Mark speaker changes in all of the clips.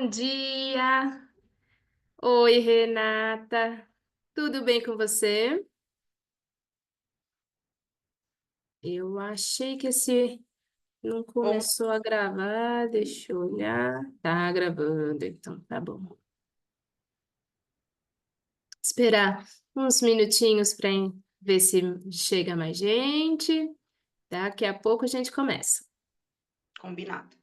Speaker 1: Bom dia! Oi, Renata. Tudo bem com você? Eu achei que esse não
Speaker 2: Bom,
Speaker 1: começou a gravar. Deixa eu olhar. Tá gravando, então tá bom. Esperar uns minutinhos para ver se chega mais gente. Daqui a pouco a gente começa.
Speaker 2: combinado.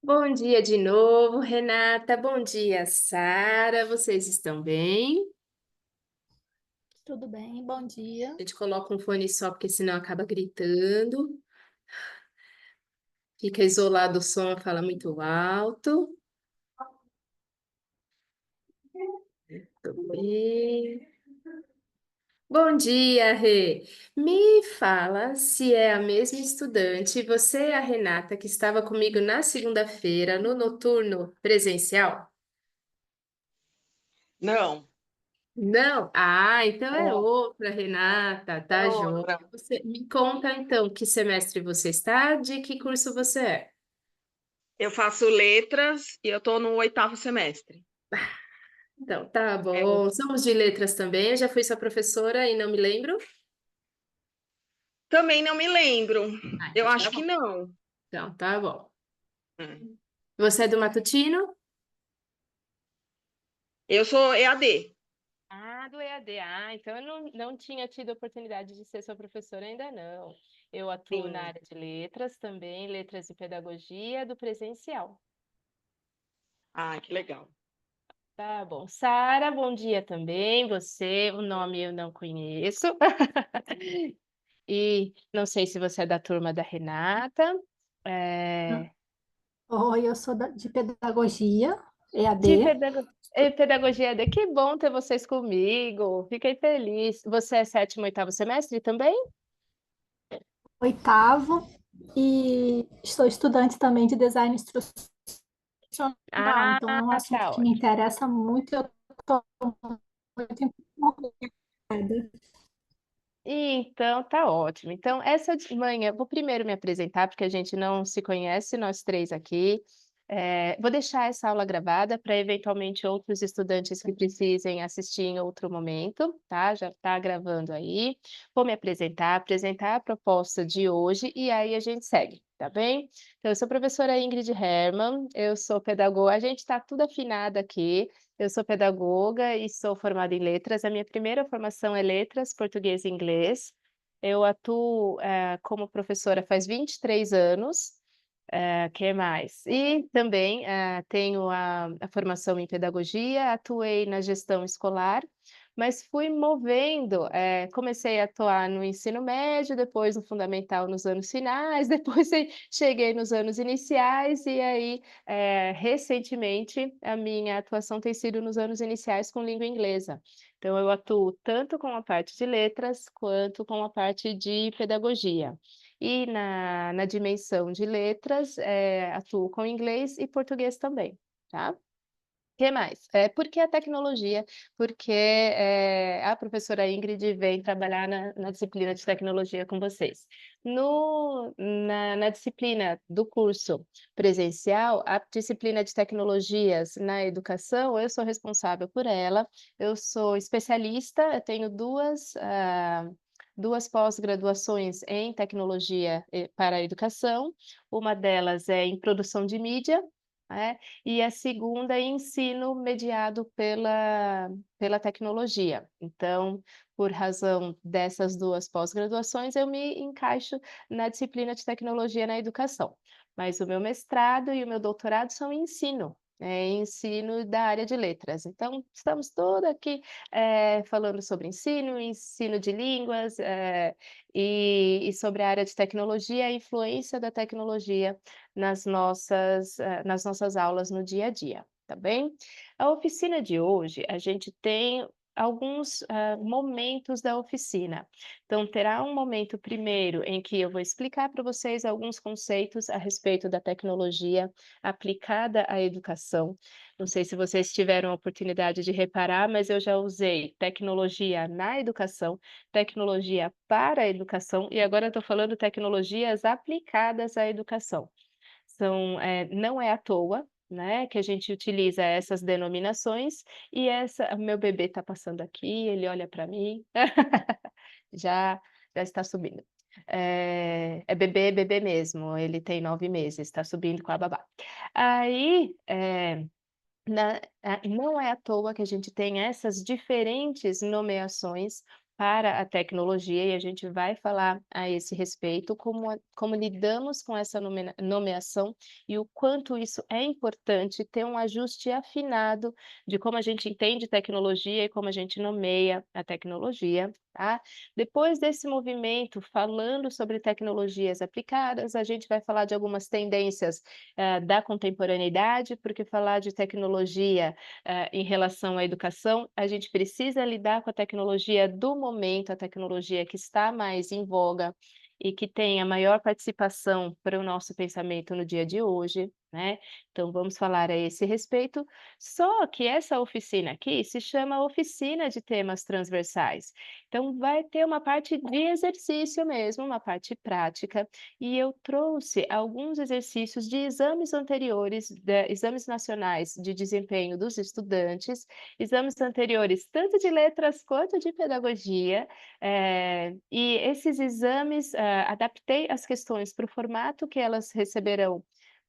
Speaker 1: Bom dia de novo, Renata. Bom dia, Sara. Vocês estão bem?
Speaker 3: Tudo bem, bom dia.
Speaker 1: A gente coloca um fone só, porque senão acaba gritando. Fica isolado o som, fala muito alto. Tudo bem. Bom dia, Rê. Me fala se é a mesma estudante, você é a Renata, que estava comigo na segunda-feira, no noturno presencial?
Speaker 2: Não,
Speaker 1: Não? Ah, então é
Speaker 2: é,
Speaker 1: outra, Renata,
Speaker 2: é
Speaker 1: tá, joia.
Speaker 2: outra.
Speaker 1: Você me conta então que semestre você está, de que curso você é?
Speaker 2: Eu faço letras e eu estou no oitavo semestre.
Speaker 1: Então, tá
Speaker 2: É,
Speaker 1: bom. Somos de letras também. Eu já fui sua professora e não me lembro.
Speaker 2: também não me lembro.
Speaker 1: Ah,
Speaker 2: Eu
Speaker 1: então tá
Speaker 2: acho que
Speaker 1: bom.
Speaker 2: não.
Speaker 1: Então, tá bom.
Speaker 2: É.
Speaker 1: Você é do matutino?
Speaker 2: Eu sou EAD.
Speaker 1: Ah, do EAD. Ah, então eu não tinha tido oportunidade de ser sua professora ainda não. Eu atuo na
Speaker 2: Sim.
Speaker 1: área de letras também, letras e pedagogia do presencial.
Speaker 2: Ah, que legal.
Speaker 1: Tá bom. Sara, bom dia também. Você, o nome eu não conheço. E não sei se você é da turma da Renata. É,
Speaker 3: Oi, eu sou de pedagogia,
Speaker 1: de
Speaker 3: EAD.
Speaker 1: pedagogia EAD. Que bom ter vocês comigo. Fiquei feliz. Você é sétimo, oitavo semestre também?
Speaker 3: Oitavo, e estou estudante também de design instrucional,
Speaker 1: Ah,
Speaker 3: então é um assunto
Speaker 1: tá
Speaker 3: que me
Speaker 1: ótimo.
Speaker 3: interessa muito, eu estou muito empolgada.
Speaker 1: Então, tá ótimo. Então, essa de manhã, vou primeiro me apresentar, porque a gente não se conhece, nós três aqui. Vou deixar essa aula gravada para eventualmente outros estudantes que precisem assistir em outro momento, tá? Já está gravando aí. Vou me apresentar a proposta de hoje e aí a gente segue, tá bem? Então, eu sou a professora Ingrid Hermann, eu sou pedagoga, a gente está tudo afinado aqui. Eu sou pedagoga e sou formada em letras. A minha primeira formação é letras, português e inglês. Eu atuo como professora faz 23 anos. Que mais? E também tenho a formação em pedagogia, atuei na gestão escolar, mas fui movendo, comecei a atuar no ensino médio, depois no fundamental nos anos finais, depois cheguei nos anos iniciais, e aí, recentemente, a minha atuação tem sido nos anos iniciais com língua inglesa. Então, eu atuo tanto com a parte de letras, quanto com a parte de pedagogia. E na dimensão de letras, atuo com inglês e português também, tá? Que mais? Por que a tecnologia? Porque, a professora Ingrid vem trabalhar na disciplina de tecnologia com vocês. Na disciplina do curso presencial, a disciplina de tecnologias na educação, eu sou responsável por ela, eu sou especialista, eu tenho 2 pós-graduações em tecnologia, para a educação, uma delas é em produção de mídia, né, e a segunda é ensino mediado pela tecnologia. Então, por razão dessas 2 pós-graduações, eu me encaixo na disciplina de tecnologia na educação. Mas o meu mestrado e o meu doutorado são em ensino da área de letras. Então, estamos toda aqui, falando sobre ensino de línguas, e sobre a área de tecnologia, a influência da tecnologia nas nossas aulas no dia a dia, tá bem? A oficina de hoje, a gente tem alguns, momentos da oficina. Então, terá um momento primeiro em que eu vou explicar para vocês alguns conceitos a respeito da tecnologia aplicada à educação. Não sei se vocês tiveram a oportunidade de reparar, mas eu já usei tecnologia na educação, tecnologia para a educação e agora eu estou falando tecnologias aplicadas à educação. Não é à toa, né, que a gente utiliza essas denominações e o meu bebê está passando aqui, ele olha para mim, já já está subindo. É bebê mesmo, ele tem 9 meses, está subindo com a babá. Aí, não é à toa que a gente tem essas diferentes nomeações para a tecnologia e a gente vai falar a esse respeito, como lidamos com essa nomeação e o quanto isso é importante ter um ajuste afinado de como a gente entende tecnologia e como a gente nomeia a tecnologia, tá? Depois desse movimento, falando sobre tecnologias aplicadas, a gente vai falar de algumas tendências da contemporaneidade, porque falar de tecnologia, em relação à educação, a gente precisa lidar com a tecnologia do momento, a tecnologia que está mais em voga e que tem a maior participação para o nosso pensamento no dia de hoje, né. Então vamos falar a esse respeito, só que essa oficina aqui se chama Oficina de Temas Transversais. Então vai ter uma parte de exercício mesmo, uma parte prática, e eu trouxe alguns exercícios de exames anteriores, exames nacionais de desempenho dos estudantes, exames anteriores tanto de letras quanto de pedagogia, e esses exames, adaptei as questões para o formato que elas receberão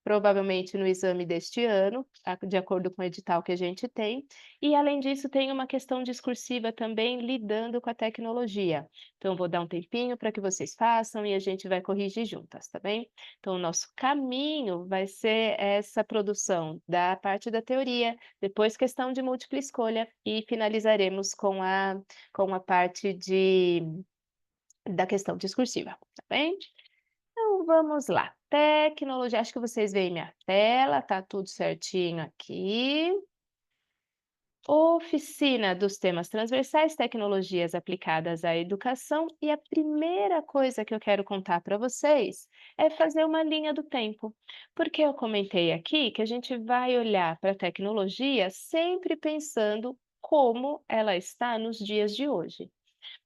Speaker 1: provavelmente no exame deste ano, de acordo com o edital que a gente tem, e além disso tem uma questão discursiva também lidando com a tecnologia. Então, vou dar um tempinho para que vocês façam e a gente vai corrigir juntas, tá bem? Então, o nosso caminho vai ser essa produção da parte da teoria, depois questão de múltipla escolha e finalizaremos com a parte da questão discursiva, tá bem? Então, vamos lá. Tecnologia, acho que vocês veem minha tela, tá tudo certinho aqui. Oficina dos temas transversais, tecnologias aplicadas à educação, e a primeira coisa que eu quero contar para vocês é fazer uma linha do tempo, porque eu comentei aqui que a gente vai olhar para a tecnologia sempre pensando como ela está nos dias de hoje.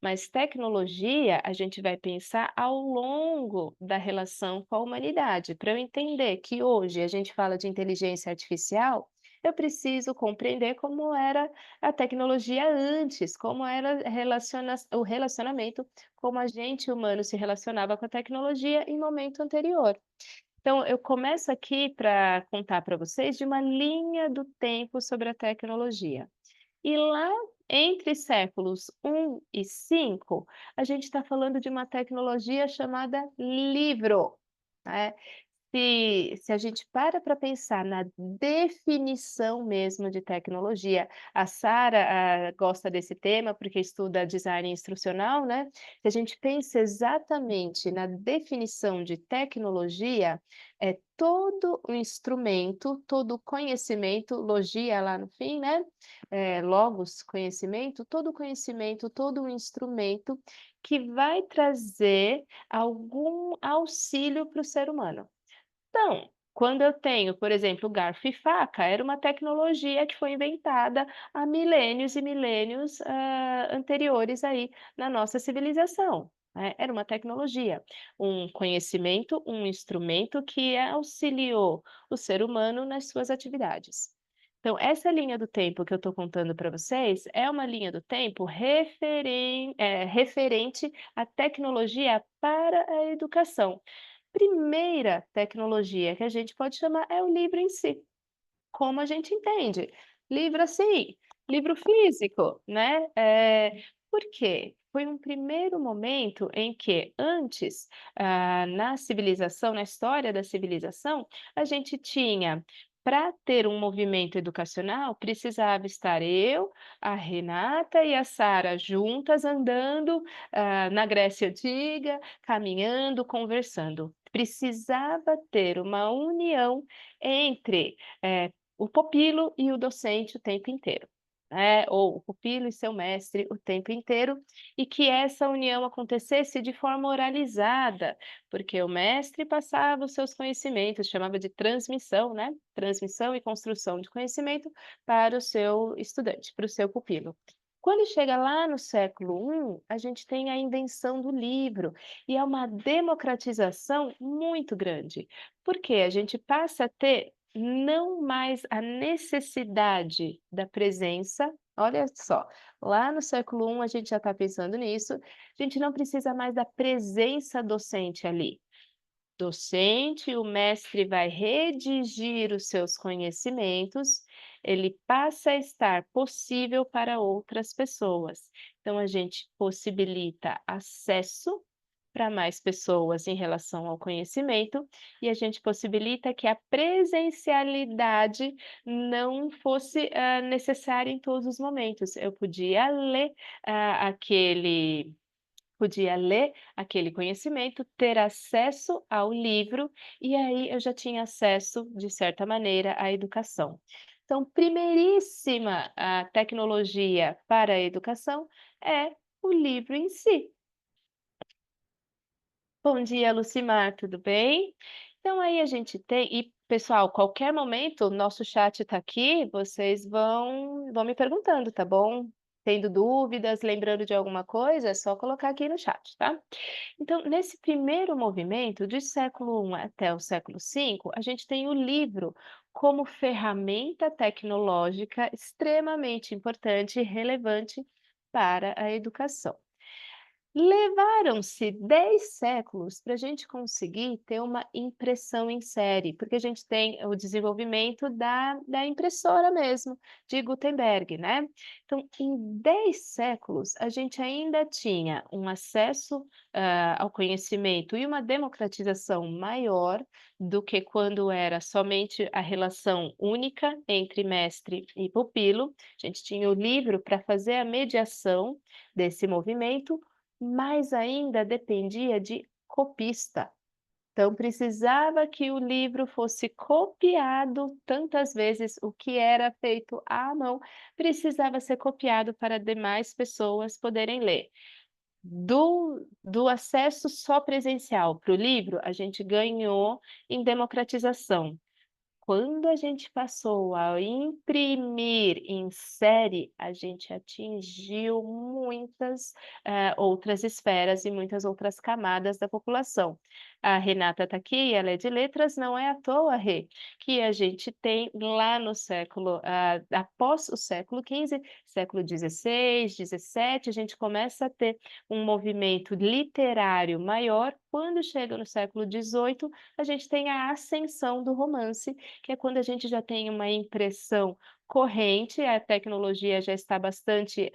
Speaker 1: Mas tecnologia, a gente vai pensar ao longo da relação com a humanidade. Para eu entender que hoje a gente fala de inteligência artificial, eu preciso compreender como era a tecnologia antes, como era o relacionamento, como a gente humano se relacionava com a tecnologia em momento anterior. Então, eu começo aqui para contar para vocês de uma linha do tempo sobre a tecnologia. E lá entre séculos um e 5, a gente está falando de uma tecnologia chamada livro, né. Se a gente para pensar na definição mesmo de tecnologia, a Sara, gosta desse tema, porque estuda design instrucional, né. Se a gente pensa exatamente na definição de tecnologia, é todo o instrumento, todo o conhecimento, logia lá no fim, né, logos, conhecimento, todo o instrumento que vai trazer algum auxílio para o ser humano. Então, Quando eu tenho, por exemplo, garfo e faca, era uma tecnologia que foi inventada há milênios e milênios, anteriores aí na nossa civilização, né, era uma tecnologia, um conhecimento, um instrumento que auxiliou o ser humano nas suas atividades. Então, essa linha do tempo que eu estou contando para vocês é uma linha do tempo referente à tecnologia para a educação. Primeira tecnologia que a gente pode chamar é o livro em si, como a gente entende. Livro assim, livro físico, né? Por quê? Foi um primeiro momento em que antes, na civilização, na história da civilização, a gente tinha para ter um movimento educacional, precisava estar eu, a Renata e a Sara juntas andando, na Grécia Antiga, caminhando, conversando. Precisava ter uma união entre, o pupilo e o docente o tempo inteiro, né, ou o pupilo e seu mestre o tempo inteiro, e que essa união acontecesse de forma oralizada, porque o mestre passava os seus conhecimentos, chamava de transmissão, né, transmissão e construção de conhecimento para o seu estudante, para o seu pupilo. Quando chega lá no século I, a gente tem a invenção do livro, e é uma democratização muito grande, porque a gente passa a ter não mais a necessidade da presença, olha só, lá no século I a gente já está pensando nisso, a gente não precisa mais da presença docente ali. Docente, o mestre vai redigir os seus conhecimentos, ele passa a estar possível para outras pessoas. Então, a gente possibilita acesso para mais pessoas em relação ao conhecimento, e a gente possibilita que a presencialidade não fosse, necessária em todos os momentos. Eu podia ler aquele conhecimento, ter acesso ao livro, e aí eu já tinha acesso, de certa maneira, à educação. Então, primeiríssima a tecnologia para a educação é o livro em si. Bom dia, Lucimar, tudo bem? Então, aí a gente tem. E, pessoal, qualquer momento, o nosso chat está aqui, vocês vão me perguntando, tá bom? Tendo dúvidas, lembrando de alguma coisa, é só colocar aqui no chat, tá? Então, nesse primeiro movimento, de século I até o século V, a gente tem o livro como ferramenta tecnológica extremamente importante e relevante para a educação. Levaram-se 10 séculos para a gente conseguir ter uma impressão em série, porque a gente tem o desenvolvimento da impressora mesmo, de Gutenberg, né? Então, em 10 séculos, a gente ainda tinha um acesso, ao conhecimento e uma democratização maior do que quando era somente a relação única entre mestre e pupilo. A gente tinha o livro para fazer a mediação desse movimento, mais ainda dependia de copista. Então, precisava que o livro fosse copiado tantas vezes, o que era feito à mão, precisava ser copiado para demais pessoas poderem ler. Do acesso só presencial para o livro, a gente ganhou em democratização. Quando a gente passou a imprimir em série, a gente atingiu muitas, outras esferas e muitas outras camadas da população. A Renata está aqui, ela é de letras, não é à toa, Rê, que a gente tem lá no século, após o século XV, século XVI, XVII, a gente começa a ter um movimento literário maior. Quando chega no século XVIII, a gente tem a ascensão do romance, que é quando a gente já tem uma impressão corrente, a tecnologia já está bastante,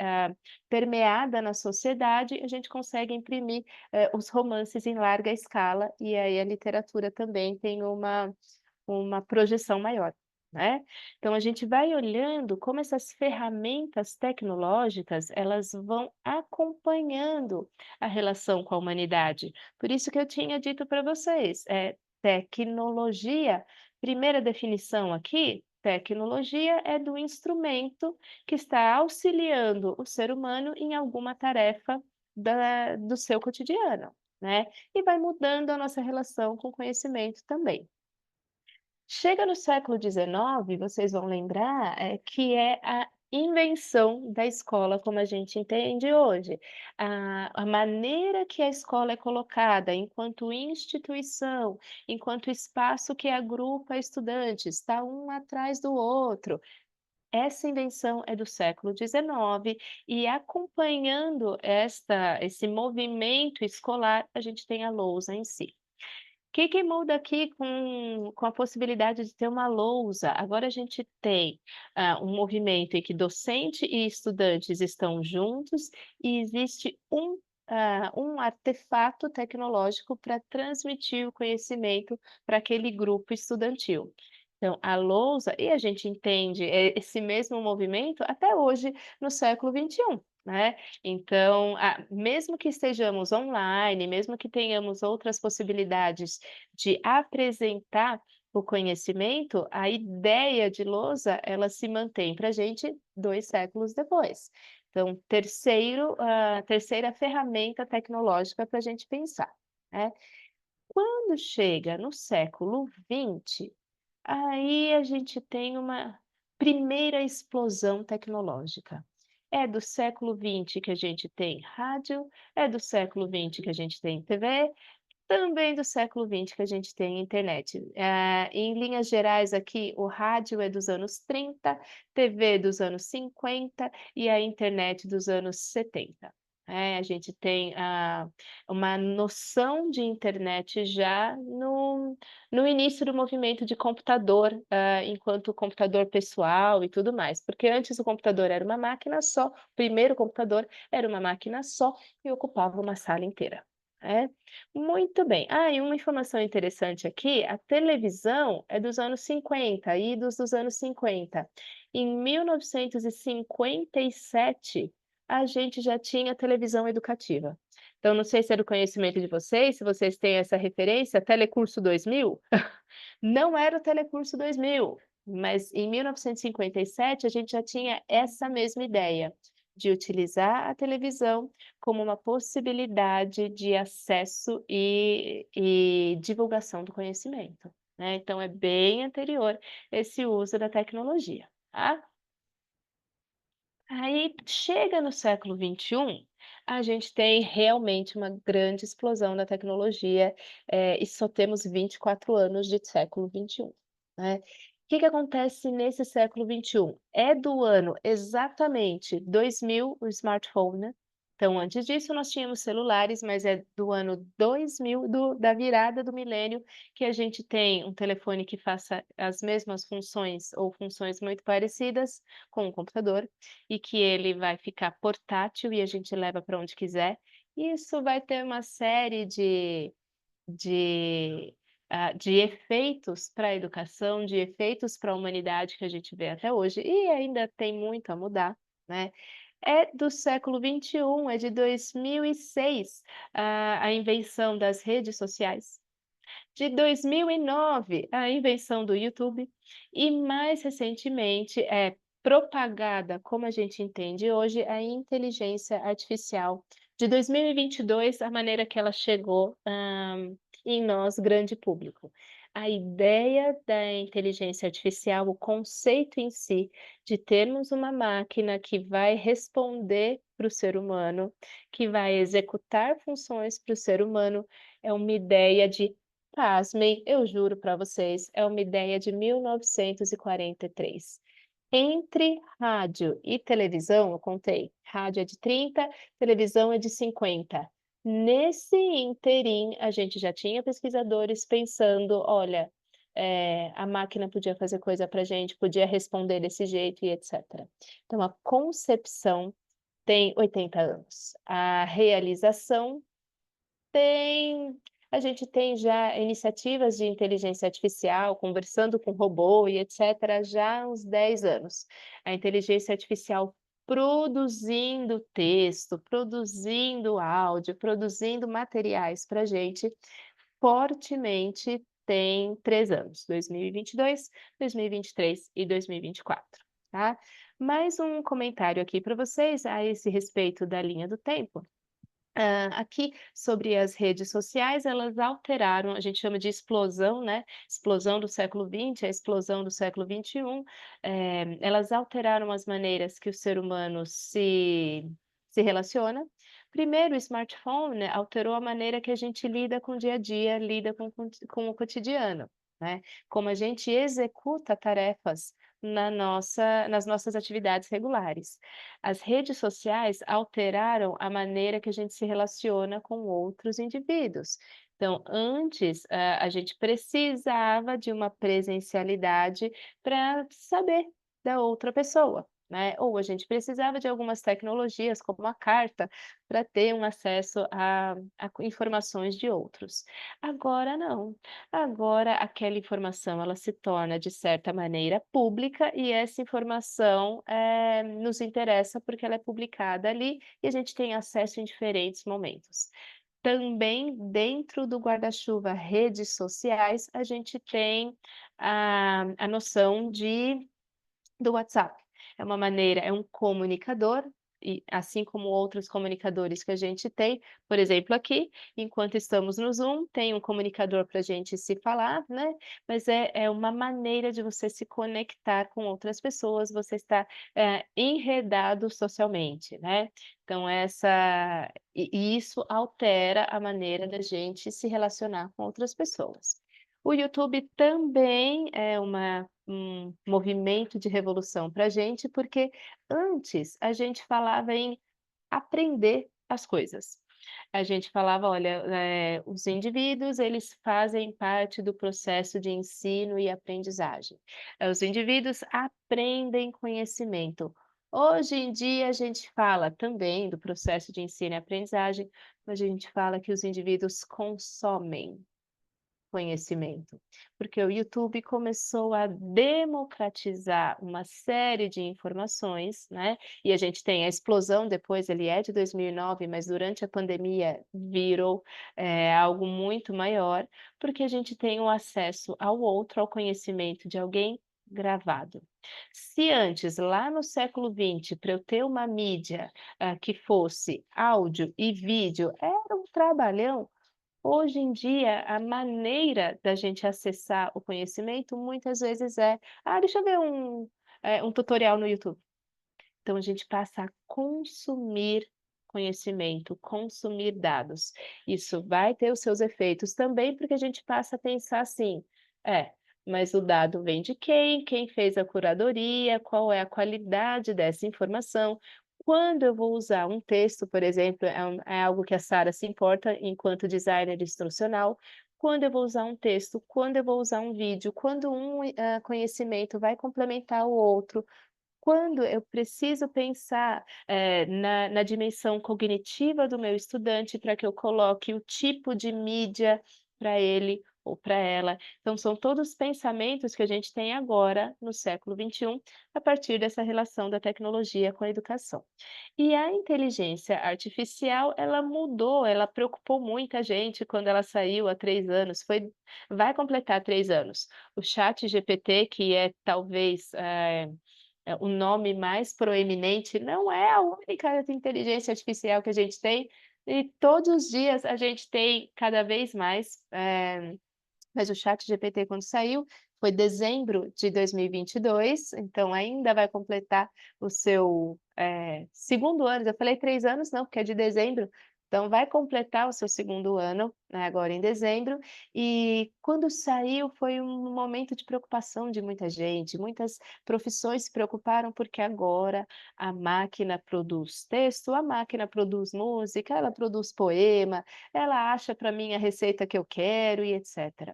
Speaker 1: permeada na sociedade, a gente consegue imprimir, os romances em larga escala, e aí a literatura também tem uma projeção maior, né. Então a gente vai olhando como essas ferramentas tecnológicas, elas vão acompanhando a relação com a humanidade. Por isso que eu tinha dito para vocês, tecnologia. Primeira definição aqui, tecnologia é do instrumento que está auxiliando o ser humano em alguma tarefa do seu cotidiano, né? E vai mudando a nossa relação com o conhecimento também. Chega no século XIX, vocês vão lembrar, que é a invenção da escola como a gente entende hoje. A maneira que a escola é colocada enquanto instituição, enquanto espaço que agrupa estudantes, está um atrás do outro. Essa invenção é do século XIX e acompanhando esse movimento escolar, a gente tem a lousa em si. Que muda aqui com a possibilidade de ter uma lousa? Agora a gente tem, um movimento em que docente e estudantes estão juntos e existe um artefato tecnológico para transmitir o conhecimento para aquele grupo estudantil. Então, a lousa e a gente entende, esse mesmo movimento até hoje no século XXI, né. Então, mesmo que estejamos online, mesmo que tenhamos outras possibilidades de apresentar o conhecimento, a ideia de lousa, ela se mantém para a gente 2 séculos depois. Então, terceira ferramenta tecnológica para a gente pensar, né. Quando chega no século XX, aí a gente tem uma primeira explosão tecnológica. É do século XX que a gente tem rádio, é do século XX que a gente tem TV, também do século XX que a gente tem internet. Em linhas gerais aqui, o rádio é dos anos 30, TV dos anos 50 e a internet dos anos 70. A gente tem, uma noção de internet já no início do movimento de computador, enquanto computador pessoal e tudo mais, porque antes o computador era uma máquina só, o primeiro computador era uma máquina só e ocupava uma sala inteira, né. Muito bem. E uma informação interessante aqui, a televisão é dos anos 50, idos dos anos 50. Em 1957, a gente já tinha televisão educativa. Então, não sei se é do conhecimento de vocês, se vocês têm essa referência, Telecurso 2000, não era o Telecurso 2000, mas em 1957 a gente já tinha essa mesma ideia, de utilizar a televisão como uma possibilidade de acesso e divulgação do conhecimento, né. Então é bem anterior esse uso da tecnologia, tá. Aí chega no século XXI, a gente tem realmente uma grande explosão da tecnologia, e só temos 24 anos de século XXI, né. Que acontece nesse século XXI? É do ano exatamente 2000 o smartphone, né. Então antes disso nós tínhamos celulares, mas é do ano 2000 da virada do milênio que a gente tem um telefone que faça as mesmas funções ou funções muito parecidas com o computador, e que ele vai ficar portátil e a gente leva para onde quiser. Isso vai ter uma série de, de efeitos para a educação, de efeitos para a humanidade que a gente vê até hoje, e ainda tem muito a mudar, né. É do século XXI, é de 2006, a invenção das redes sociais. De 2009, a invenção do YouTube e, mais recentemente, é propagada, como a gente entende hoje, a inteligência artificial. De 2022, a maneira que ela chegou, em nós, grande público. A ideia da inteligência artificial, o conceito em si, de termos uma máquina que vai responder para o ser humano, que vai executar funções para o ser humano, é uma ideia de pasmem, eu juro para vocês, é uma ideia de 1943. Entre rádio e televisão, eu contei, rádio é de 30, televisão é de 50. Nesse ínterim, a gente já tinha pesquisadores pensando: "Olha, a máquina podia fazer coisa para gente, podia responder desse jeito e etcétera". Então a concepção tem 80 anos, a realização tem a gente tem já iniciativas de inteligência artificial, conversando com robô e etcétera, já há uns 10 anos. A inteligência artificial produzindo texto, produzindo áudio, produzindo materiais para a gente, fortemente tem 3 anos, 2022, 2023 e 2024, tá. Mais um comentário aqui para vocês a esse respeito da linha do tempo. Aqui, sobre as redes sociais, elas alteraram, a gente chama de explosão, né, explosão do século XX, a explosão do século XXI, elas alteraram as maneiras que o ser humano se relaciona. Primeiro, o smartphone, né, alterou a maneira que a gente lida com o dia a dia, lida com o cotidiano, né, como a gente executa tarefas nas nossas atividades regulares. As redes sociais alteraram a maneira que a gente se relaciona com outros indivíduos. Então, antes, a gente precisava de uma presencialidade para saber da outra pessoa, né, ou a gente precisava de algumas tecnologias, como a carta, para ter um acesso a informações de outros. Agora não. Agora aquela informação ela se torna, de certa maneira, pública e essa informação, nos interessa porque ela é publicada ali e a gente tem acesso em diferentes momentos. Também dentro do guarda-chuva redes sociais, a gente tem a noção do WhatsApp. É um comunicador, e assim como outros comunicadores que a gente tem, por exemplo, aqui, enquanto estamos no Zoom, tem um comunicador para a gente se falar, né, mas é uma maneira de você se conectar com outras pessoas, você está, enredado socialmente, né. Então e isso altera a maneira da gente se relacionar com outras pessoas. O YouTube também é um movimento de revolução para a gente, porque antes a gente falava em aprender as coisas. A gente falava: "Olha, os indivíduos, eles fazem parte do processo de ensino e aprendizagem. Os indivíduos aprendem conhecimento". Hoje em dia a gente fala também do processo de ensino e aprendizagem, mas a gente fala que os indivíduos consomem conhecimento, porque o YouTube começou a democratizar uma série de informações, né, e a gente tem a explosão depois, ele é de 2009, mas durante a pandemia virou, algo muito maior, porque a gente tem o acesso ao outro, ao conhecimento de alguém gravado. Se antes, lá no século XX, para eu ter uma mídia, que fosse áudio e vídeo, era um trabalhão. Hoje em dia, a maneira da gente acessar o conhecimento muitas vezes é: "Ah, deixa eu ver um tutorial no YouTube". Então a gente passa a consumir conhecimento, consumir dados. Isso vai ter os seus efeitos também, porque a gente passa a pensar assim: "É, mas o dado vem de quem? Quem fez a curadoria? Qual é a qualidade dessa informação?". Quando eu vou usar um texto, por exemplo, é algo que a Sara se importa enquanto designer instrucional. Quando eu vou usar um texto, quando eu vou usar um vídeo, quando conhecimento vai complementar o outro, quando eu preciso pensar, na dimensão cognitiva do meu estudante para que eu coloque o tipo de mídia para ele ou para ela. Então são todos pensamentos que a gente tem agora, no século XXI, a partir dessa relação da tecnologia com a educação. E a inteligência artificial, ela mudou, ela preocupou muita gente quando ela saiu há 3 anos, vai completar 3 anos. O ChatGPT, que é talvez, o nome mais proeminente, não é a única inteligência artificial que a gente tem, e todos os dias a gente tem cada vez mais, mas o ChatGPT quando saiu, foi dezembro de 2022, então ainda vai completar o seu, segundo ano, eu falei 3 anos não, porque é de dezembro, então vai completar o seu segundo ano, né, agora em dezembro, e quando saiu foi um momento de preocupação de muita gente, muitas profissões se preocuparam, porque agora a máquina produz texto, a máquina produz música, ela produz poema, ela acha para mim a receita que eu quero e etcétera.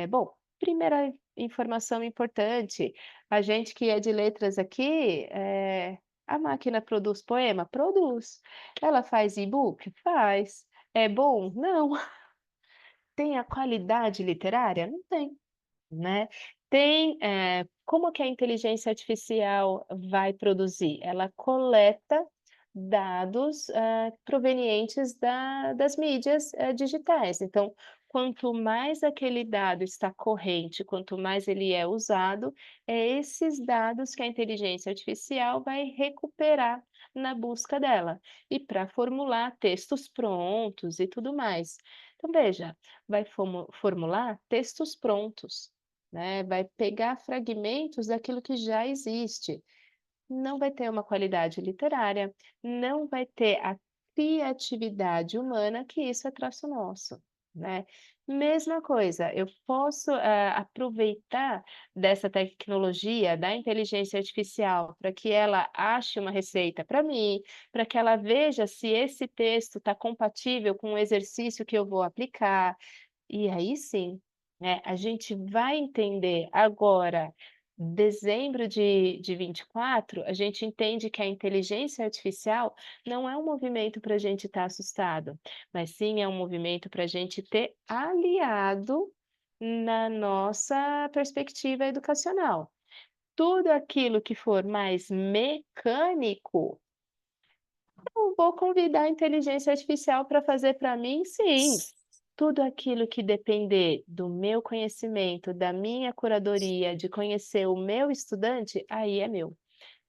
Speaker 1: Bom, primeira informação importante, a gente que é de letras aqui, a máquina produz poema? Produz. Ela faz e-book? Faz. É bom? Não. Tem a qualidade literária? Não tem. Né. Como que a inteligência artificial vai produzir? Ela coleta dados, provenientes das mídias, digitais. Então, quanto mais aquele dado está corrente, quanto mais ele é usado, é esses dados que a inteligência artificial vai recuperar na busca dela e para formular textos prontos e tudo mais. Então, veja, vai formular textos prontos, né? Vai pegar fragmentos daquilo que já existe. Não vai ter uma qualidade literária, não vai ter a criatividade humana, que isso é traço nosso, né. Mesma coisa, eu posso, aproveitar dessa tecnologia, da inteligência artificial, para que ela ache uma receita para mim, para que ela veja se esse texto está compatível com o exercício que eu vou aplicar, e aí sim, né, a gente vai entender agora, dezembro de 24, a gente entende que a inteligência artificial não é um movimento para a gente estar assustado, mas sim é um movimento para a gente ter aliado na nossa perspectiva educacional. Tudo aquilo que for mais mecânico, eu vou convidar a inteligência artificial para fazer para mim, sim. Tudo aquilo que depender do meu conhecimento, da minha curadoria, de conhecer o meu estudante, aí é meu.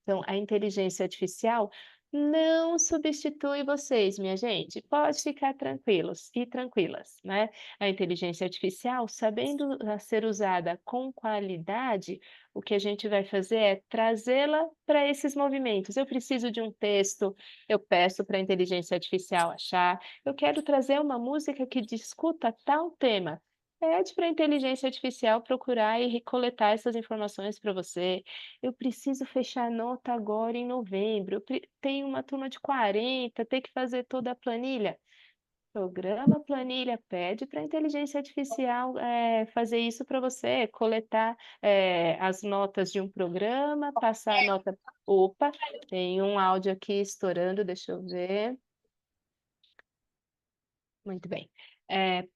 Speaker 1: Então, a inteligência artificial não substitui vocês, minha gente. Pode ficar tranquilos e tranquilas, né? A inteligência artificial, sabendo ser usada com qualidade, o que a gente vai fazer é trazê-la para esses movimentos. Eu preciso de um texto, eu peço para a inteligência artificial achar. Eu quero trazer uma música que discuta tal tema. Pede para a inteligência artificial procurar e recoletar essas informações para você. Eu preciso fechar a nota agora em novembro, tenho uma turma de 40, tem que fazer toda a planilha. Programa a planilha, pede para a inteligência artificial fazer isso para você, coletar as notas de um programa, passar a nota. Opa, tem um áudio aqui estourando, deixa eu ver. Muito bem.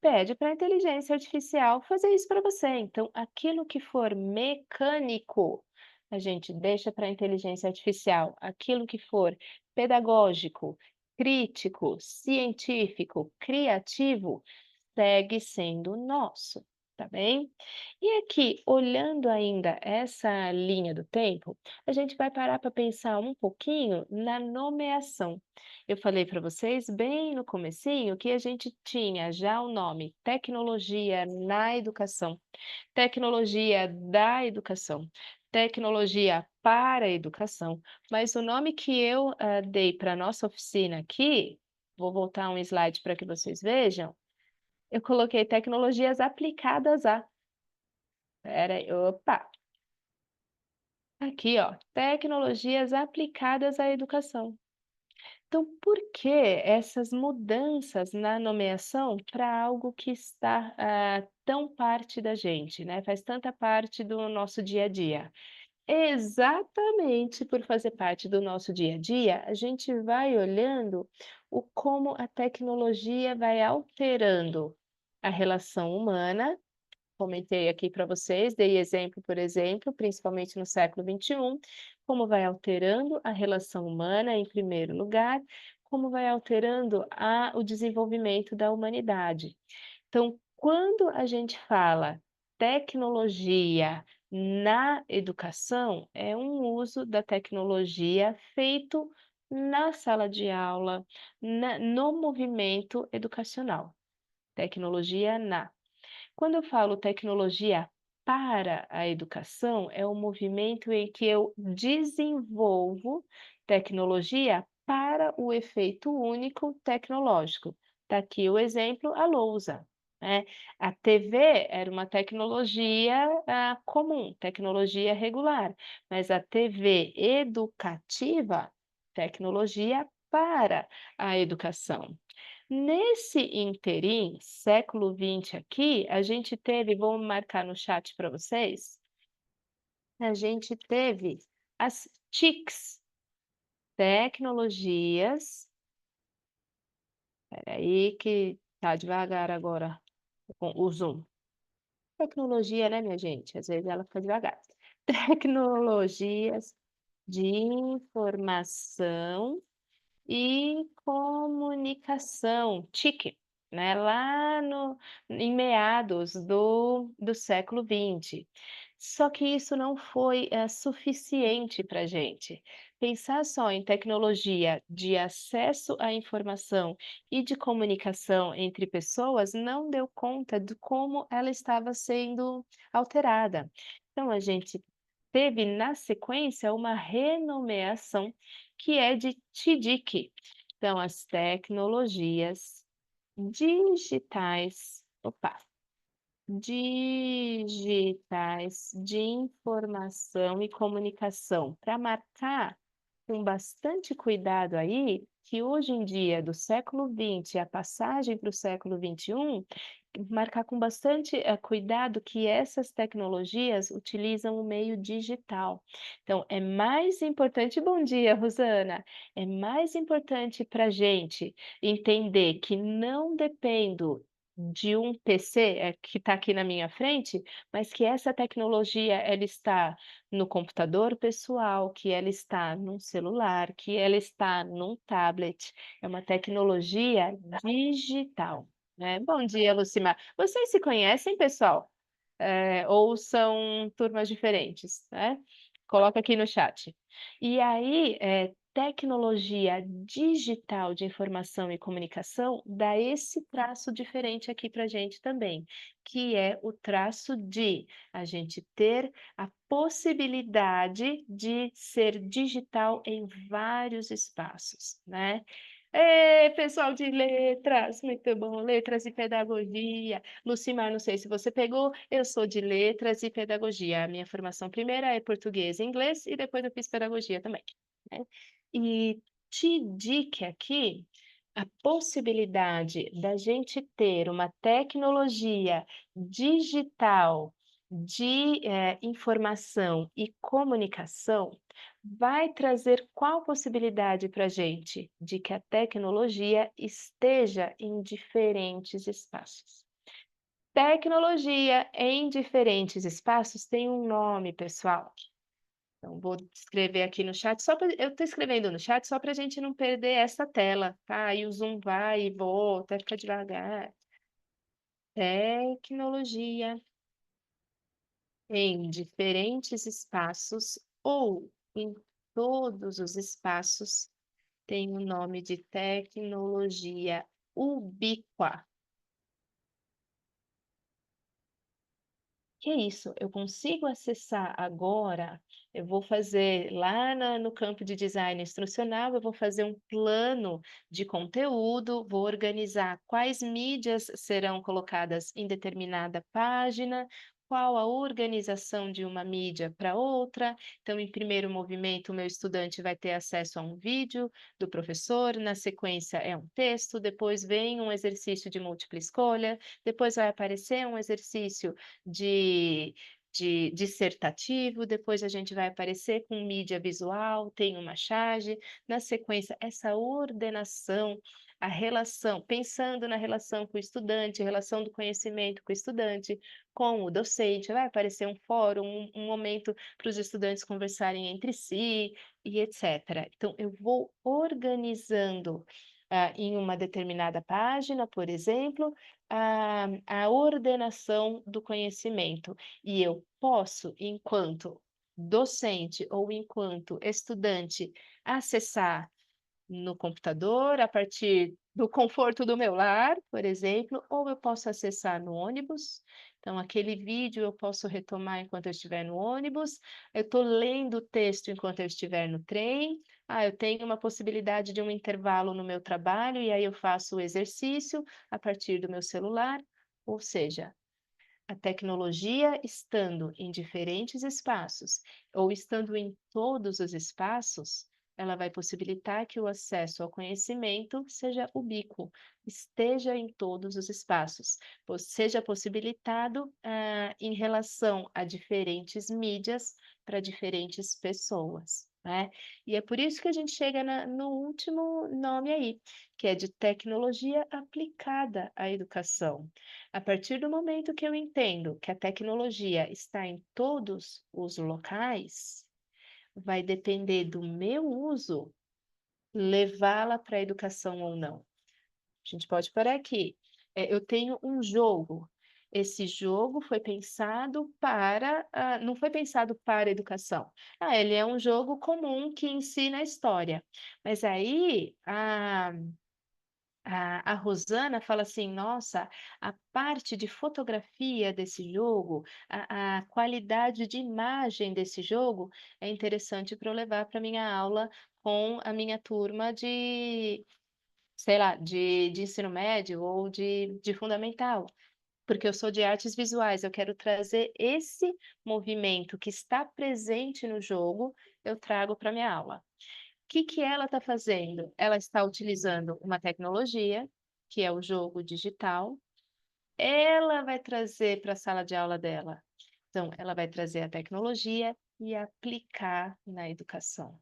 Speaker 1: Pede para a inteligência artificial fazer isso para você. Então, aquilo que for mecânico, a gente deixa para a inteligência artificial. Aquilo que for pedagógico, crítico, científico, criativo, segue sendo nosso, tá bem? E aqui, olhando ainda essa linha do tempo, a gente vai parar para pensar um pouquinho na nomeação. Eu falei para vocês bem no comecinho que a gente tinha já o nome tecnologia na educação, tecnologia da educação, tecnologia para a educação, mas o nome que eu dei para a nossa oficina aqui, vou voltar um slide para que vocês vejam, eu coloquei tecnologias aplicadas a. Espera aí, opa! Aqui, ó, tecnologias aplicadas à educação. Então, por que essas mudanças na nomeação para algo que está tão parte da gente, né? Faz tanta parte do nosso dia a dia? Exatamente por fazer parte do nosso dia a dia, a gente vai olhando o como a tecnologia vai alterando a relação humana. Comentei aqui para vocês, dei exemplo, por exemplo, principalmente no século XXI, como vai alterando a relação humana, em primeiro lugar, como vai alterando o desenvolvimento da humanidade. Então, quando a gente fala tecnologia na educação, é um uso da tecnologia feito na sala de aula, no movimento educacional. Tecnologia na. Quando eu falo tecnologia para a educação, é um movimento em que eu desenvolvo tecnologia para o efeito único tecnológico. Está aqui o exemplo, a lousa, né? A TV era uma tecnologia comum, tecnologia regular, mas a TV educativa, tecnologia para a educação. Nesse ínterim, século XX aqui, a gente teve, vou marcar no chat para vocês, a gente teve as TICs, tecnologias, espera aí que tá devagar agora com o Zoom. Tecnologia, né, minha gente? Às vezes ela fica devagar. Tecnologias de informação e comunicação, TIC. né, lá em meados do século XX. Só que isso não foi, suficiente para a gente. Pensar só em tecnologia de acesso à informação e de comunicação entre pessoas não deu conta de como ela estava sendo alterada. Então a gente teve, na sequência, uma renomeação que é de TDIC. Então, as tecnologias digitais, digitais de informação e comunicação, para marcar com bastante cuidado aí, que hoje em dia, do século XX, a passagem para o século XXI, marcar com bastante cuidado que essas tecnologias utilizam o meio digital. Então, é mais importante. Bom dia, Rosana. É mais importante para a gente entender que não dependo de um PC que está aqui na minha frente, mas que essa tecnologia ela está no computador pessoal, que ela está num celular, que ela está num tablet. É uma tecnologia digital, né. Bom dia, Lucimar. Vocês se conhecem, pessoal? Ou são turmas diferentes, né? Coloca aqui no chat. E aí, tecnologia digital de informação e comunicação dá esse traço diferente aqui para a gente também, que é o traço de a gente ter a possibilidade de ser digital em vários espaços, né? Pessoal de letras, muito bom, letras e pedagogia. Lucimar, não sei se você pegou, eu sou de letras e pedagogia. A minha formação primeira é português e inglês, e depois eu fiz pedagogia também, né? E te digo aqui a possibilidade da gente ter uma tecnologia digital de informação e comunicação vai trazer qual possibilidade para a gente de que a tecnologia esteja em diferentes espaços. Tecnologia em diferentes espaços tem um nome, pessoal. Então, vou escrever aqui no chat, eu estou escrevendo no chat só para a gente não perder essa tela, tá? E o Zoom vai e volta, fica devagar. Tecnologia em diferentes espaços ou em todos os espaços tem o nome de tecnologia ubíqua. Que é isso? Eu consigo acessar agora, eu vou fazer lá no campo de design instrucional, eu vou fazer um plano de conteúdo, vou organizar quais mídias serão colocadas em determinada página, qual a organização de uma mídia para outra. Então, em primeiro movimento, o meu estudante vai ter acesso a um vídeo do professor, na sequência é um texto, depois vem um exercício de múltipla escolha, depois vai aparecer um exercício de dissertativo, depois a gente vai aparecer com mídia visual, tem uma charge, na sequência, essa ordenação, a relação, pensando na relação com o estudante, relação do conhecimento com o estudante, com o docente, vai aparecer um fórum, um momento para os estudantes conversarem entre si e etc. Então, eu vou organizando em uma determinada página, por exemplo, a ordenação do conhecimento. E eu posso, enquanto docente ou enquanto estudante, acessar no computador, a partir do conforto do meu lar, por exemplo, ou eu posso acessar no ônibus. Então, aquele vídeo eu posso retomar enquanto eu estiver no ônibus. Eu estou lendo o texto enquanto eu estiver no trem. Eu tenho uma possibilidade de um intervalo no meu trabalho e aí eu faço o exercício a partir do meu celular. Ou seja, a tecnologia estando em diferentes espaços ou estando em todos os espaços, ela vai possibilitar que o acesso ao conhecimento seja ubíquo, esteja em todos os espaços, seja possibilitado em relação a diferentes mídias para diferentes pessoas, né? E é por isso que a gente chega no último nome aí, que é de tecnologia aplicada à educação. A partir do momento que eu entendo que a tecnologia está em todos os locais, vai depender do meu uso levá-la para a educação ou não. A gente pode parar aqui. eu tenho um jogo. Esse jogo foi pensado para, não foi pensado para a educação. Ah, ele é um jogo comum que ensina a história. Mas aí a Rosana fala assim: nossa, a parte de fotografia desse jogo, a qualidade de imagem desse jogo é interessante para eu levar para minha aula com a minha turma de, sei lá, de ensino médio ou de fundamental, porque eu sou de artes visuais, eu quero trazer esse movimento que está presente no jogo, eu trago para minha aula. O que que ela está fazendo? Ela está utilizando uma tecnologia, que é o jogo digital, ela vai trazer para a sala de aula dela. Então, ela vai trazer a tecnologia e aplicar na educação.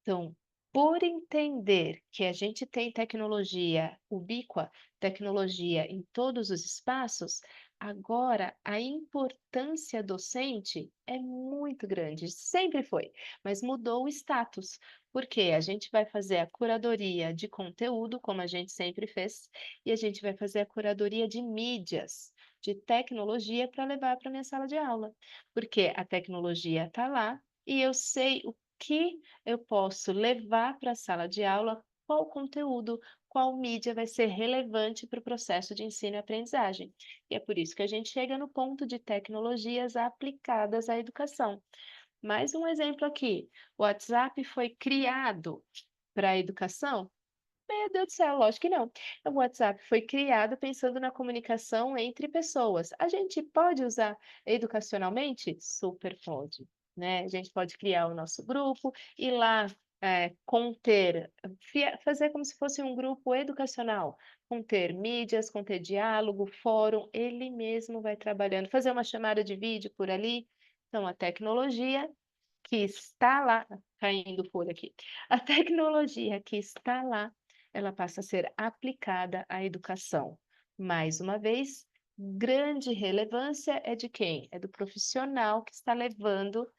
Speaker 1: Então, por entender que a gente tem tecnologia ubíqua, tecnologia em todos os espaços, agora a importância docente é muito grande, sempre foi, mas mudou o status, porque a gente vai fazer a curadoria de conteúdo, como a gente sempre fez, e a gente vai fazer a curadoria de mídias, de tecnologia para levar para a minha sala de aula, porque a tecnologia está lá e eu sei o que eu posso levar para a sala de aula, qual conteúdo, qual mídia vai ser relevante para o processo de ensino e aprendizagem. E é por isso que a gente chega no ponto de tecnologias aplicadas à educação. Mais um exemplo aqui: o WhatsApp foi criado para a educação? Meu Deus do céu, lógico que não. O WhatsApp foi criado pensando na comunicação entre pessoas. A gente pode usar educacionalmente? Super pode, né? A gente pode criar o nosso grupo e lá conter, fazer como se fosse um grupo educacional, conter mídias, conter diálogo, fórum, ele mesmo vai trabalhando, fazer uma chamada de vídeo por ali. Então, a tecnologia que está lá, caindo folha aqui, a tecnologia que está lá, ela passa a ser aplicada à educação. Mais uma vez, grande relevância é de quem? É do profissional que está levando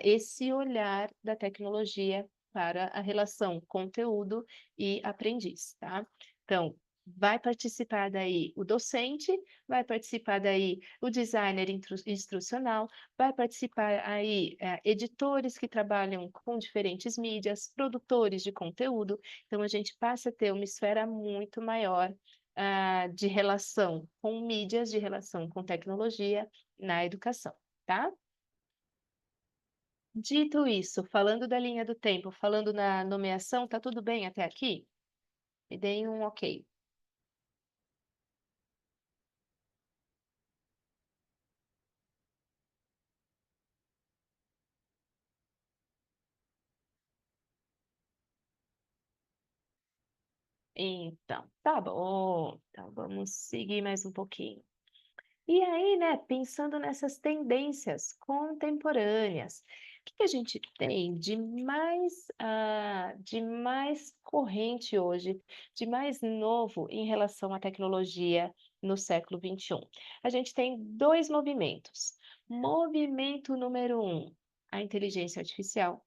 Speaker 1: esse olhar da tecnologia para a relação conteúdo e aprendiz, tá? Então, vai participar daí o docente, vai participar daí o designer instrucional, vai participar aí editores que trabalham com diferentes mídias, produtores de conteúdo. Então, a gente passa a ter uma esfera muito maior de relação com mídias, de relação com tecnologia na educação, tá? Dito isso, falando da linha do tempo, falando na nomeação, tá tudo bem até aqui? Me deem um ok. Então, tá bom. Então, vamos seguir mais um pouquinho. E aí, né, pensando nessas tendências contemporâneas, o que que a gente tem de mais corrente hoje, de mais novo em relação à tecnologia no século XXI? A gente tem dois movimentos. Movimento número um, a inteligência artificial,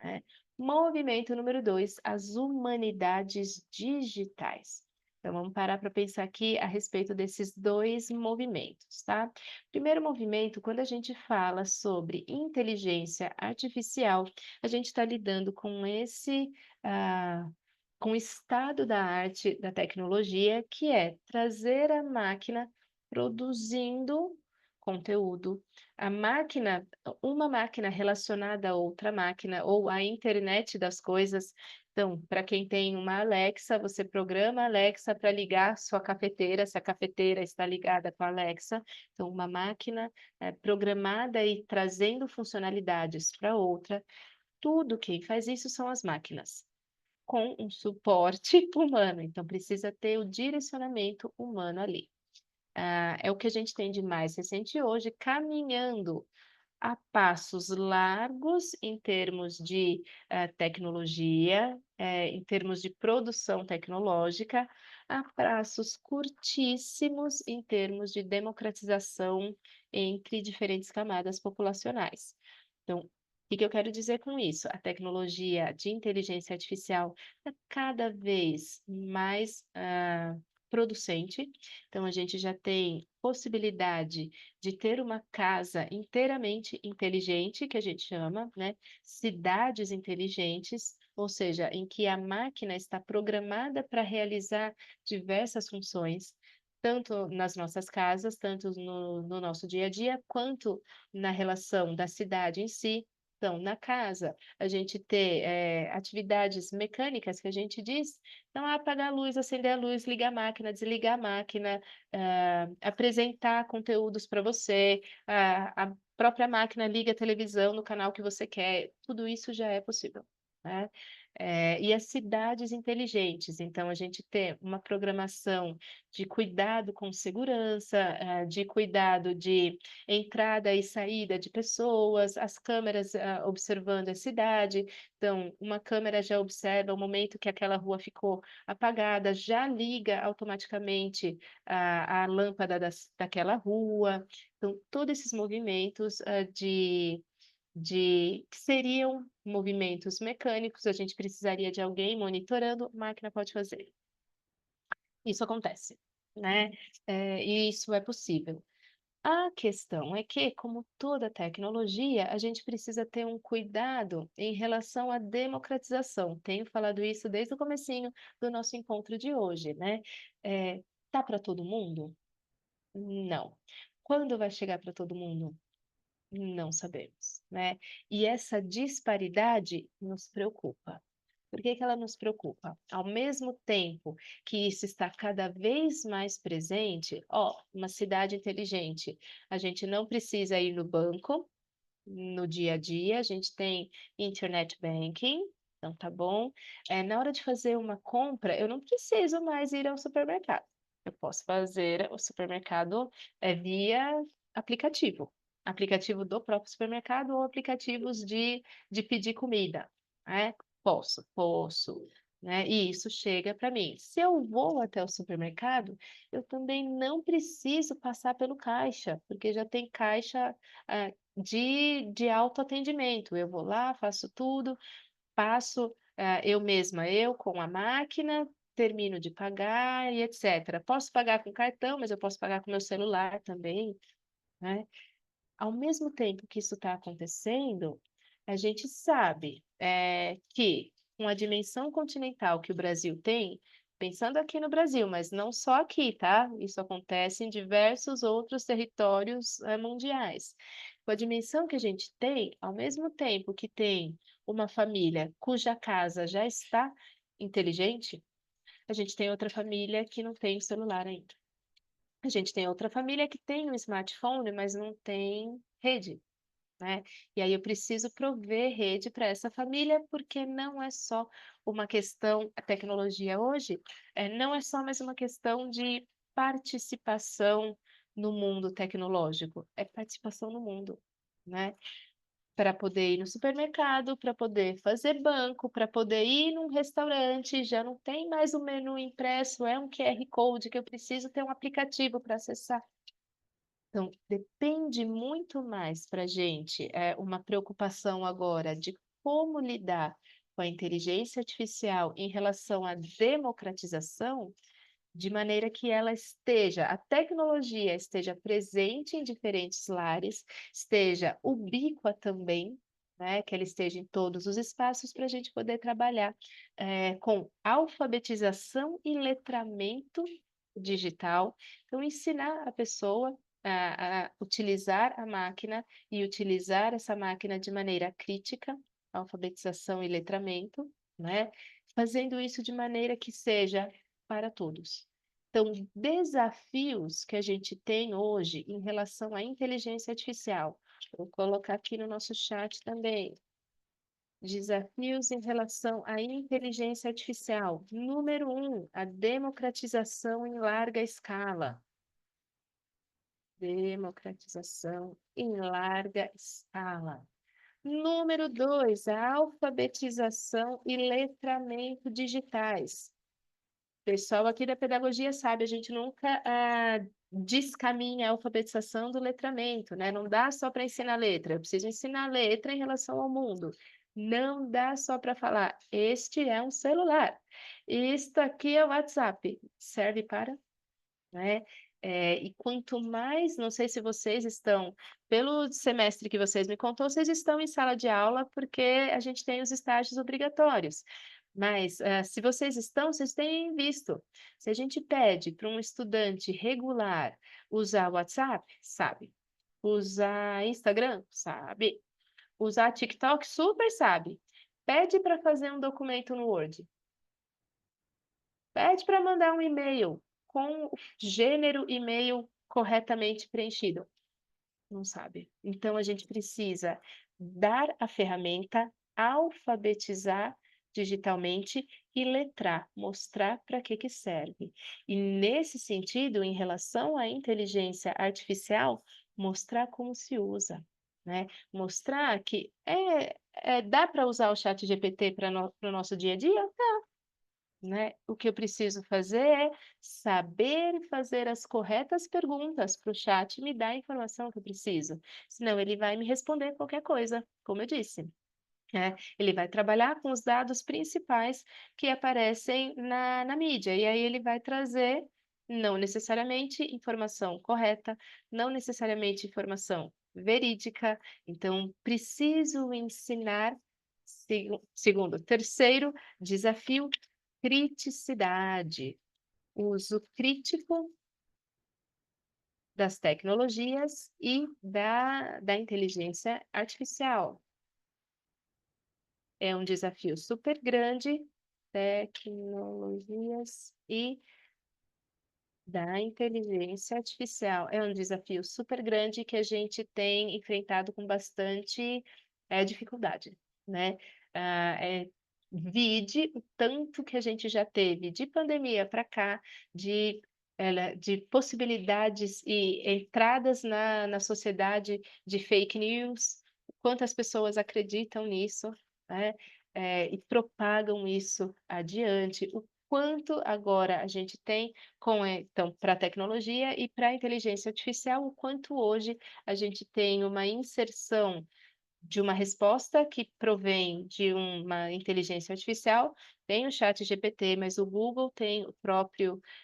Speaker 1: né? Movimento número dois, as humanidades digitais. Então, vamos parar para pensar aqui a respeito desses dois movimentos, tá? Primeiro movimento, quando a gente fala sobre inteligência artificial, a gente está lidando com com o estado da arte, da tecnologia, que é trazer a máquina produzindo conteúdo, a máquina, uma máquina relacionada a outra máquina, ou a internet das coisas. Então, para quem tem uma Alexa, você programa a Alexa para ligar sua cafeteira, se a cafeteira está ligada com a Alexa. Então, uma máquina programada e trazendo funcionalidades para outra. Tudo quem faz isso são as máquinas, com um suporte humano. Então, precisa ter o direcionamento humano ali. É o que a gente tem de mais recente hoje, caminhando a passos largos em termos de tecnologia, em termos de produção tecnológica, a passos curtíssimos em termos de democratização entre diferentes camadas populacionais. Então, o que que eu quero dizer com isso? A tecnologia de inteligência artificial está cada vez mais producente, então a gente já tem possibilidade de ter uma casa inteiramente inteligente, que a gente chama, né? Cidades inteligentes, ou seja, em que a máquina está programada para realizar diversas funções, tanto nas nossas casas, tanto no nosso dia a dia, quanto na relação da cidade em si. Então, na casa, a gente ter atividades mecânicas que a gente diz, então, apagar a luz, acender a luz, ligar a máquina, desligar a máquina, apresentar conteúdos para você, a própria máquina liga a televisão no canal que você quer, tudo isso já é possível, né? E as cidades inteligentes, então a gente tem uma programação de cuidado com segurança, de cuidado de entrada e saída de pessoas, as câmeras observando a cidade. Então, uma câmera já observa o momento que aquela rua ficou apagada, já liga automaticamente a lâmpada daquela rua. Então, todos esses movimentos que seriam movimentos mecânicos, a gente precisaria de alguém monitorando, a máquina pode fazer. Isso acontece, né? E isso é possível. A questão é que, como toda tecnologia, a gente precisa ter um cuidado em relação à democratização. Tenho falado isso desde o comecinho do nosso encontro de hoje, né? Tá para todo mundo? Não. Quando vai chegar para todo mundo? Não sabemos, né? E essa disparidade nos preocupa. Por que que ela nos preocupa? Ao mesmo tempo que isso está cada vez mais presente, ó, uma cidade inteligente, a gente não precisa ir no banco no dia a dia, a gente tem internet banking, então tá bom. Na hora de fazer uma compra, eu não preciso mais ir ao supermercado. Eu posso fazer o supermercado via aplicativo. Aplicativo do próprio supermercado ou aplicativos de pedir comida, né? Posso, né? E isso chega para mim. Se eu vou até o supermercado, eu também não preciso passar pelo caixa, porque já tem caixa de autoatendimento. Eu vou lá, faço tudo, passo eu mesma, eu com a máquina, termino de pagar e etc. Posso pagar com cartão, mas eu posso pagar com meu celular também, né? Ao mesmo tempo que isso está acontecendo, a gente sabe que com a dimensão continental que o Brasil tem, pensando aqui no Brasil, mas não só aqui, tá? Isso acontece em diversos outros territórios mundiais. Com a dimensão que a gente tem, ao mesmo tempo que tem uma família cuja casa já está inteligente, a gente tem outra família que não tem o celular ainda. A gente tem outra família que tem um smartphone, mas não tem rede, né? E aí eu preciso prover rede para essa família, porque não é só uma questão, a tecnologia hoje, não é só mais uma questão de participação no mundo tecnológico, é participação no mundo, né? Para poder ir no supermercado, para poder fazer banco, para poder ir num restaurante, já não tem mais o menu impresso, é um QR Code que eu preciso ter um aplicativo para acessar. Então, depende muito mais para a gente, uma preocupação agora de como lidar com a inteligência artificial em relação à democratização, de maneira que ela esteja, a tecnologia esteja presente em diferentes lares, esteja ubíqua também, né, que ela esteja em todos os espaços para a gente poder trabalhar com alfabetização e letramento digital. Então, ensinar a pessoa a utilizar a máquina e utilizar essa máquina de maneira crítica, alfabetização e letramento, né? Fazendo isso de maneira que seja para todos. Então, desafios que a gente tem hoje em relação à inteligência artificial. Vou colocar aqui no nosso chat também. Desafios em relação à inteligência artificial. Número 1, a democratização em larga escala. Democratização em larga escala. Número 2, a alfabetização e letramento digitais. O pessoal aqui da pedagogia sabe, a gente nunca descaminha a alfabetização do letramento, né? Não dá só para ensinar letra, eu preciso ensinar letra em relação ao mundo. Não dá só para falar, este é um celular, isto aqui é o WhatsApp, serve para, né? E quanto mais, não sei se vocês estão, pelo semestre que vocês me contou, vocês estão em sala de aula porque a gente tem os estágios obrigatórios. Mas se vocês estão, vocês têm visto. Se a gente pede para um estudante regular usar WhatsApp, sabe. Usar Instagram, sabe. Usar TikTok, super sabe. Pede para fazer um documento no Word. Pede para mandar um e-mail com o gênero e-mail corretamente preenchido. Não sabe. Então a gente precisa dar a ferramenta, alfabetizar digitalmente e letrar, mostrar para que serve. E nesse sentido, em relação à inteligência artificial, mostrar como se usa, né? Mostrar que dá para usar o chat GPT para o nosso dia a dia? Né? O que eu preciso fazer é saber fazer as corretas perguntas para o chat me dar a informação que eu preciso, senão ele vai me responder qualquer coisa, como eu disse. Ele vai trabalhar com os dados principais que aparecem na mídia, e aí ele vai trazer, não necessariamente informação correta, não necessariamente informação verídica, então preciso ensinar, segundo, terceiro desafio, criticidade, uso crítico das tecnologias e da inteligência artificial. É um desafio super grande, tecnologias e da inteligência artificial. É um desafio super grande que a gente tem enfrentado com bastante dificuldade, né? Vide o tanto que a gente já teve de pandemia para cá, de possibilidades e entradas na sociedade de fake news, quantas pessoas acreditam nisso, né? E propagam isso adiante, o quanto agora a gente tem então, para a tecnologia e para a inteligência artificial, o quanto hoje a gente tem uma inserção de uma resposta que provém de uma inteligência artificial, tem o chat GPT, mas o Google tem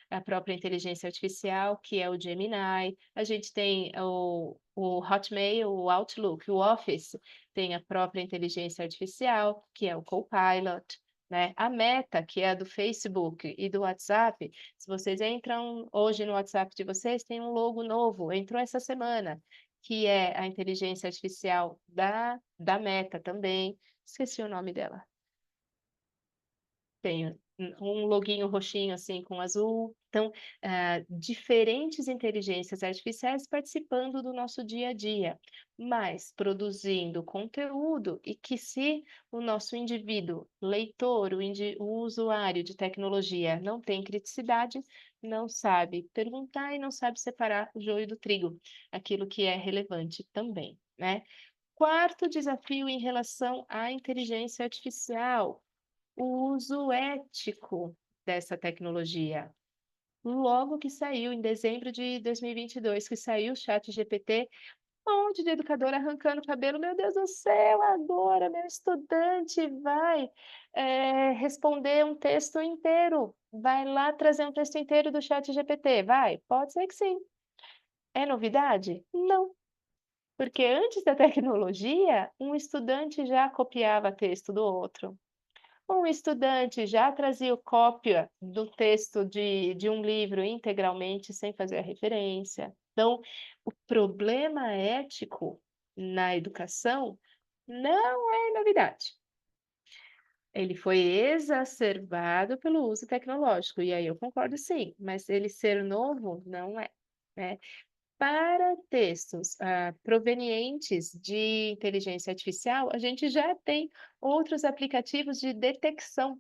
Speaker 1: a própria inteligência artificial, que é o Gemini, a gente tem o Hotmail, o Outlook, o Office, tem a própria inteligência artificial, que é o Copilot, né? A Meta, que é a do Facebook e do WhatsApp, se vocês entram hoje no WhatsApp de vocês, tem um logo novo, entrou essa semana, que é a inteligência artificial da Meta também. Esqueci o nome dela. Tem um loguinho roxinho assim com azul. Então, diferentes inteligências artificiais participando do nosso dia a dia, mas produzindo conteúdo e que se o nosso indivíduo, leitor, o usuário de tecnologia não tem criticidade, não sabe perguntar e não sabe separar o joio do trigo, aquilo que é relevante também, né? Quarto desafio em relação à inteligência artificial, o uso ético dessa tecnologia. Logo que saiu, em dezembro de 2022, que saiu o ChatGPT, um monte de educador arrancando o cabelo. Meu Deus do céu, agora meu estudante vai responder um texto inteiro. Vai lá trazer um texto inteiro do ChatGPT. Vai? Pode ser que sim. É novidade? Não. Porque antes da tecnologia, um estudante já copiava texto do outro. Um estudante já trazia cópia do texto de um livro integralmente sem fazer a referência. Então, o problema ético na educação não é novidade. Ele foi exacerbado pelo uso tecnológico, e aí eu concordo sim, mas ele ser novo não é, né? Para textos provenientes de inteligência artificial, a gente já tem outros aplicativos de detecção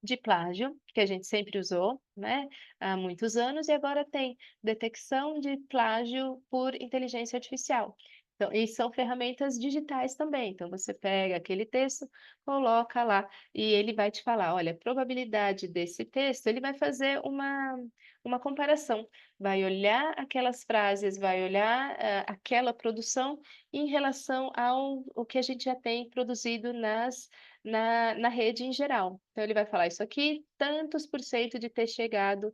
Speaker 1: de plágio, que a gente sempre usou, né, há muitos anos, e agora tem detecção de plágio por inteligência artificial. Então, e são ferramentas digitais também. Então, você pega aquele texto, coloca lá, e ele vai te falar: olha, a probabilidade desse texto, ele vai fazer uma comparação. Vai olhar aquelas frases, vai olhar aquela produção em relação ao que a gente já tem produzido na rede em geral. Então, ele vai falar: isso aqui, tantos por cento de ter chegado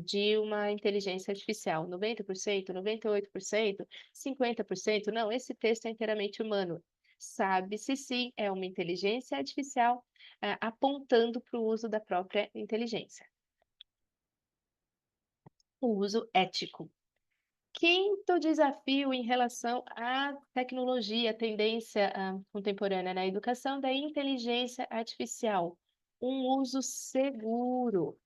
Speaker 1: de uma inteligência artificial, 90%, 98%, 50%, não, esse texto é inteiramente humano. Sabe-se sim, é uma inteligência artificial apontando para o uso da própria inteligência. O uso ético. Quinto desafio em relação à tecnologia, tendência contemporânea na educação da inteligência artificial. Um uso seguro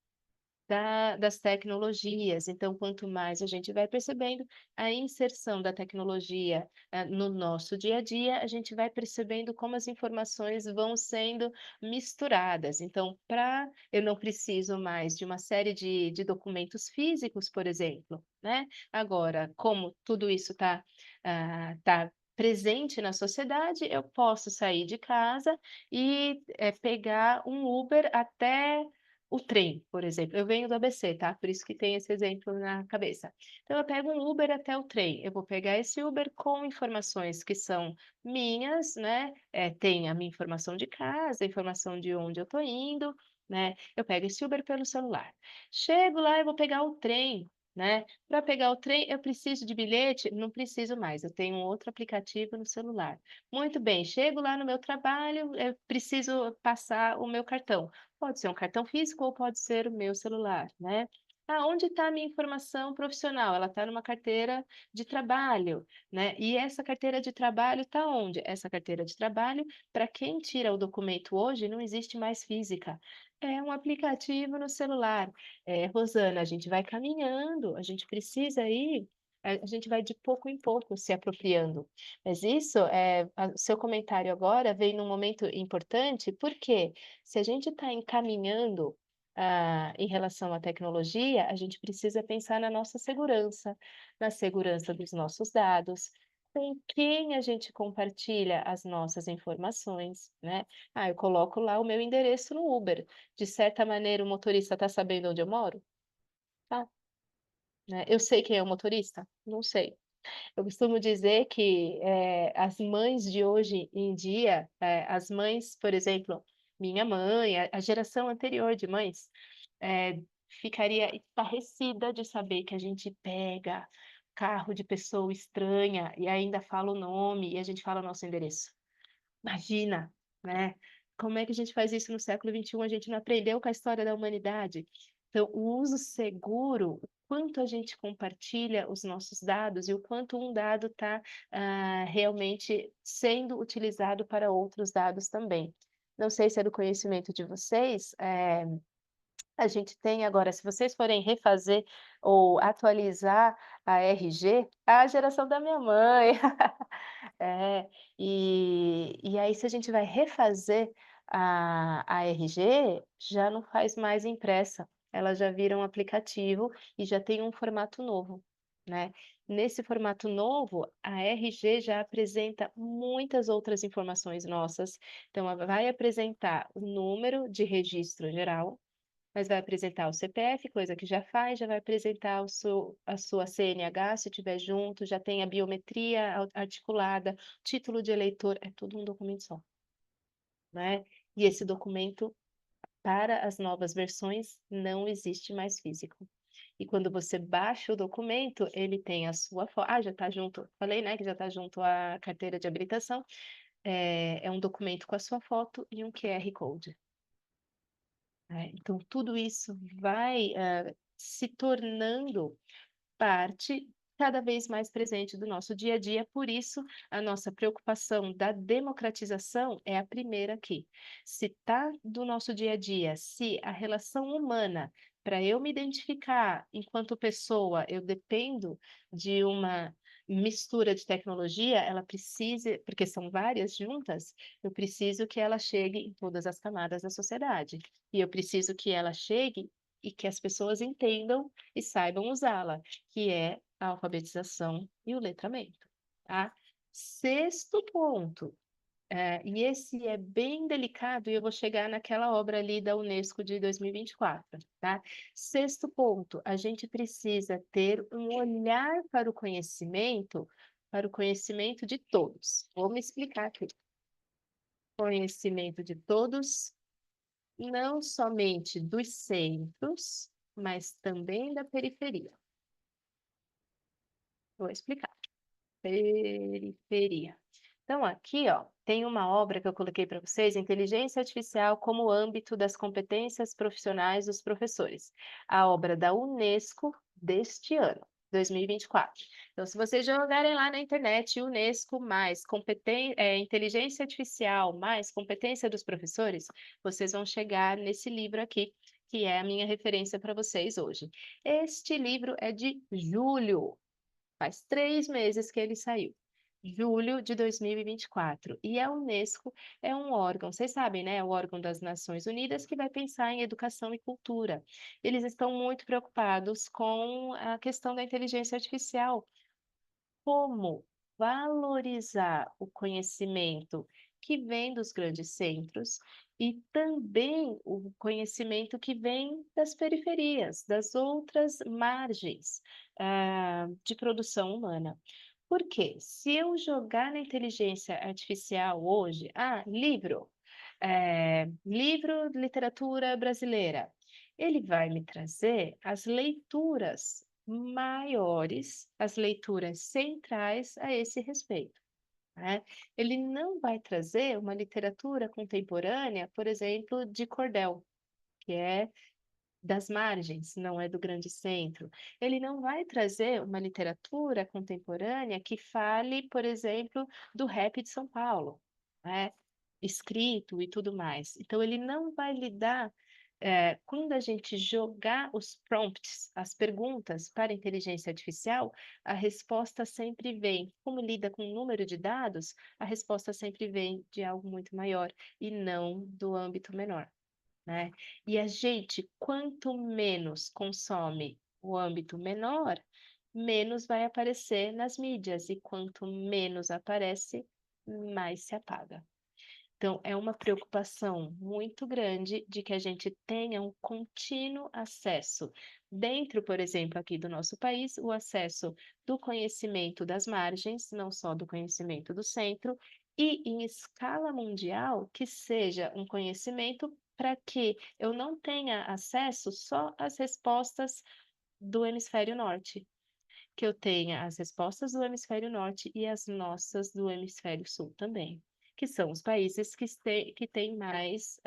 Speaker 1: das tecnologias. Então, quanto mais a gente vai percebendo a inserção da tecnologia no nosso dia a dia, a gente vai percebendo como as informações vão sendo misturadas. Então, eu não preciso mais de uma série de documentos físicos, por exemplo, né? Agora, como tudo isso tá presente na sociedade, eu posso sair de casa e pegar um Uber até o trem, por exemplo. Eu venho do ABC, tá? Por isso que tem esse exemplo na cabeça. Então, eu pego um Uber até o trem. Eu vou pegar esse Uber com informações que são minhas, né? Tem a minha informação de casa, a informação de onde eu tô indo, né? Eu pego esse Uber pelo celular. Chego lá, eu vou pegar o trem. Né? Para pegar o trem, eu preciso de bilhete? Não preciso mais, eu tenho um outro aplicativo no celular. Muito bem, chego lá no meu trabalho, eu preciso passar o meu cartão. Pode ser um cartão físico ou pode ser o meu celular, né? Onde está a minha informação profissional? Ela está numa carteira de trabalho, né? E essa carteira de trabalho está onde? Essa carteira de trabalho, para quem tira o documento hoje, não existe mais física. É um aplicativo no celular. Rosana, a gente vai caminhando, a gente precisa ir, a gente vai de pouco em pouco se apropriando. Mas isso, o seu comentário agora veio num momento importante, porque se a gente está encaminhando em relação à tecnologia, a gente precisa pensar na segurança dos nossos dados, com quem a gente compartilha as nossas informações, né? Eu coloco lá o meu endereço no Uber. De certa maneira, o motorista está sabendo onde eu moro? Tá, né? Eu sei quem é o motorista? Não sei. Eu costumo dizer que as mães de hoje em dia, as mães, por exemplo, minha mãe, a geração anterior de mães, ficaria estarrecida de saber que a gente pega carro de pessoa estranha e ainda fala o nome e a gente fala o nosso endereço. Imagina, né? Como é que a gente faz isso no século XXI? A gente não aprendeu com a história da humanidade. Então, o uso seguro, o quanto a gente compartilha os nossos dados e o quanto um dado está realmente sendo utilizado para outros dados também. Não sei se é do conhecimento de vocês, a gente tem agora, se vocês forem refazer ou atualizar a RG, a geração da minha mãe. E aí se a gente vai refazer a RG, já não faz mais impressa, ela já vira um aplicativo e já tem um formato novo, né? Nesse formato novo, a RG já apresenta muitas outras informações nossas. Então, ela vai apresentar o número de registro geral, mas vai apresentar o CPF, coisa que já faz, já vai apresentar a sua CNH, se tiver junto, já tem a biometria articulada, título de eleitor, é tudo um documento só, né? E esse documento, para as novas versões, não existe mais físico. E quando você baixa o documento, ele tem a sua foto. Já está junto, falei, né, que já está junto à carteira de habilitação. É um documento com a sua foto e um QR Code. Então, tudo isso vai se tornando parte cada vez mais presente do nosso dia a dia, por isso a nossa preocupação da democratização é a primeira aqui. Se está do nosso dia a dia, se a relação humana, para eu me identificar enquanto pessoa, eu dependo de uma mistura de tecnologia, ela precisa, porque são várias juntas, eu preciso que ela chegue em todas as camadas da sociedade. E eu preciso que ela chegue e que as pessoas entendam e saibam usá-la, que é a alfabetização e o letramento, tá? Sexto ponto, e esse é bem delicado, e eu vou chegar naquela obra ali da Unesco de 2024, tá? Sexto ponto, a gente precisa ter um olhar para o conhecimento de todos. Vou me explicar aqui. Conhecimento de todos, não somente dos centros, mas também da periferia. Vou explicar. Periferia. Então, aqui, ó, tem uma obra que eu coloquei para vocês, Inteligência Artificial como âmbito das competências profissionais dos professores. A obra da Unesco deste ano, 2024. Então, se vocês jogarem lá na internet, Unesco mais Inteligência Artificial mais competência dos professores, vocês vão chegar nesse livro aqui, que é a minha referência para vocês hoje. Este livro é de julho. Faz 3 meses que ele saiu. Julho de 2024. E a Unesco é um órgão, vocês sabem, né? É o órgão das Nações Unidas que vai pensar em educação e cultura. Eles estão muito preocupados com a questão da inteligência artificial, como valorizar o conhecimento que vem dos grandes centros e também o conhecimento que vem das periferias, das outras margens, de produção humana. Por quê? Se eu jogar na inteligência artificial hoje, livro de literatura brasileira, ele vai me trazer as leituras maiores, as leituras centrais a esse respeito, né? Ele não vai trazer uma literatura contemporânea, por exemplo, de cordel, que é das margens, não é do grande centro. Ele não vai trazer uma literatura contemporânea que fale, por exemplo, do rap de São Paulo, né? Escrito e tudo mais. Então, ele não vai lidar. Quando a gente jogar os prompts, as perguntas para a inteligência artificial, a resposta sempre vem. Como lida com o número de dados, a resposta sempre vem de algo muito maior e não do âmbito menor, né? E a gente, quanto menos consome o âmbito menor, menos vai aparecer nas mídias, e quanto menos aparece, mais se apaga. Então, é uma preocupação muito grande de que a gente tenha um contínuo acesso, dentro, por exemplo, aqui do nosso país, o acesso do conhecimento das margens, não só do conhecimento do centro, e em escala mundial, que seja um conhecimento para que eu não tenha acesso só às respostas do hemisfério norte, que eu tenha as respostas do hemisfério norte e as nossas do hemisfério sul também, que são os países que têm mais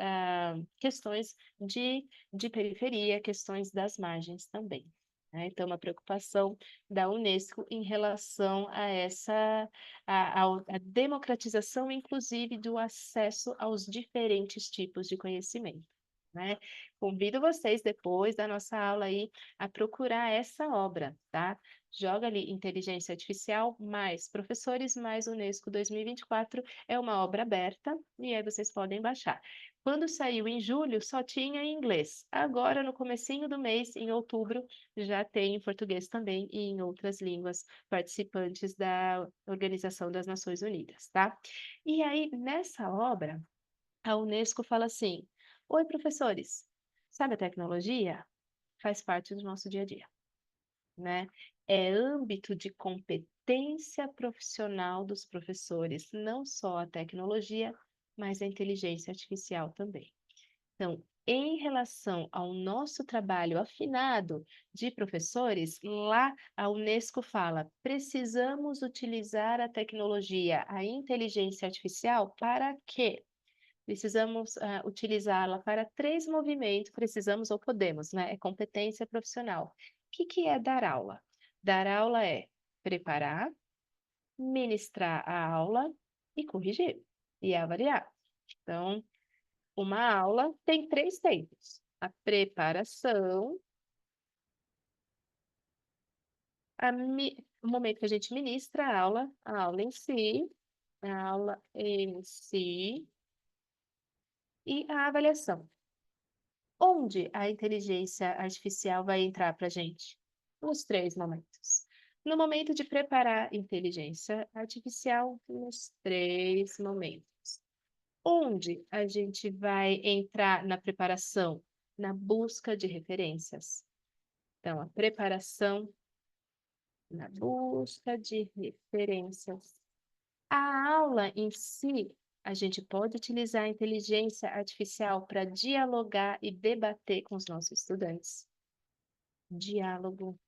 Speaker 1: questões de periferia, questões das margens também, né? Então, uma preocupação da Unesco em relação a a democratização, inclusive, do acesso aos diferentes tipos de conhecimento, né? Convido vocês, depois da nossa aula aí, a procurar essa obra, tá? Joga ali Inteligência Artificial mais Professores mais Unesco 2024, é uma obra aberta e aí vocês podem baixar. Quando saiu em julho, só tinha em inglês. Agora, no comecinho do mês, em outubro, já tem em português também e em outras línguas participantes da Organização das Nações Unidas, tá? E aí, nessa obra, a Unesco fala assim: oi, professores, sabe a tecnologia? Faz parte do nosso dia a dia, né? É âmbito de competência profissional dos professores, não só a tecnologia, mas a inteligência artificial também. Então, em relação ao nosso trabalho afinado de professores, lá a Unesco fala: precisamos utilizar a tecnologia, a inteligência artificial, para quê? Precisamos utilizá-la para 3 movimentos, precisamos ou podemos, né? É competência profissional. O que é dar aula? Dar aula é preparar, ministrar a aula e corrigir e avaliar. Então, uma aula tem 3 tempos: a preparação, o momento que a gente ministra a aula em si e a avaliação. Onde a inteligência artificial vai entrar para a gente? Nos 3 momentos. No momento de preparar inteligência artificial, nos 3 momentos. Onde a gente vai entrar na preparação? Na busca de referências. Então, a preparação na busca de referências. A aula em si, a gente pode utilizar a inteligência artificial para dialogar e debater com os nossos estudantes. Diálogo,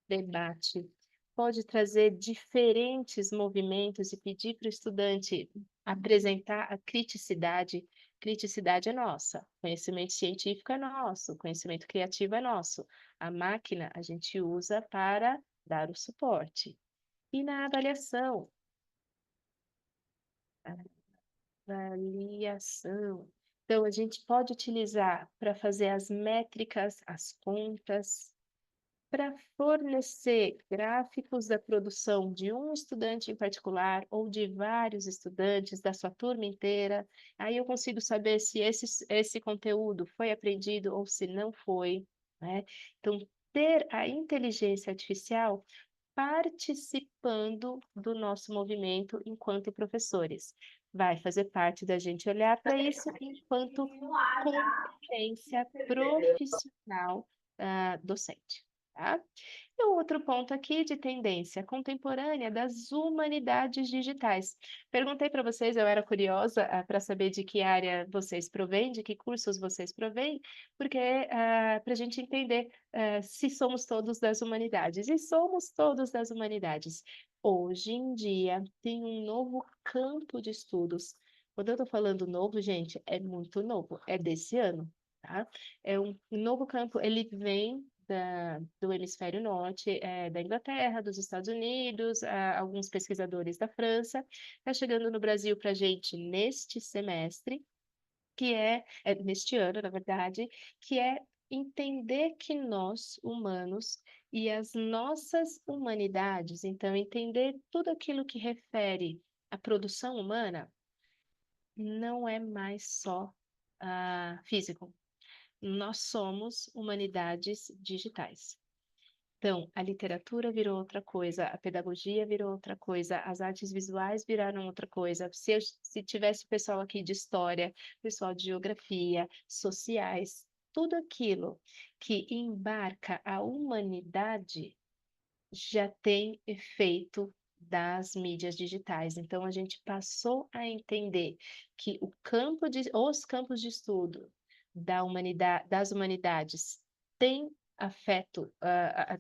Speaker 1: debate, pode trazer diferentes movimentos e pedir para o estudante apresentar a criticidade. Criticidade é nossa, conhecimento científico é nosso, conhecimento criativo é nosso. A máquina a gente usa para dar o suporte. E na avaliação, avaliação. Então, a gente pode utilizar para fazer as métricas, as contas, para fornecer gráficos da produção de um estudante em particular ou de vários estudantes da sua turma inteira. Aí eu consigo saber se esse conteúdo foi aprendido ou se não foi, né? Então, ter a inteligência artificial participando do nosso movimento enquanto professores. Vai fazer parte da gente olhar para isso enquanto competência profissional docente. Tá? E o outro ponto aqui de tendência contemporânea das humanidades digitais. Perguntei para vocês, eu era curiosa para saber de que área vocês provêm, de que cursos vocês provêm, porque para a gente entender se somos todos das humanidades. E somos todos das humanidades. Hoje em dia tem um novo campo de estudos. Quando eu estou falando novo, gente, é muito novo, é desse ano, tá? É um novo campo, ele vem do hemisfério norte, da Inglaterra, dos Estados Unidos, alguns pesquisadores da França. Está chegando no Brasil para a gente neste semestre, que é neste ano, na verdade, que é entender que nós, humanos, e as nossas humanidades, então entender tudo aquilo que refere à produção humana, não é mais só físico. Nós somos humanidades digitais. Então, a literatura virou outra coisa, a pedagogia virou outra coisa, as artes visuais viraram outra coisa. Se tivesse pessoal aqui de história, pessoal de geografia, sociais, tudo aquilo que embarca a humanidade já tem efeito das mídias digitais. Então, a gente passou a entender que os campos de estudo das humanidades têm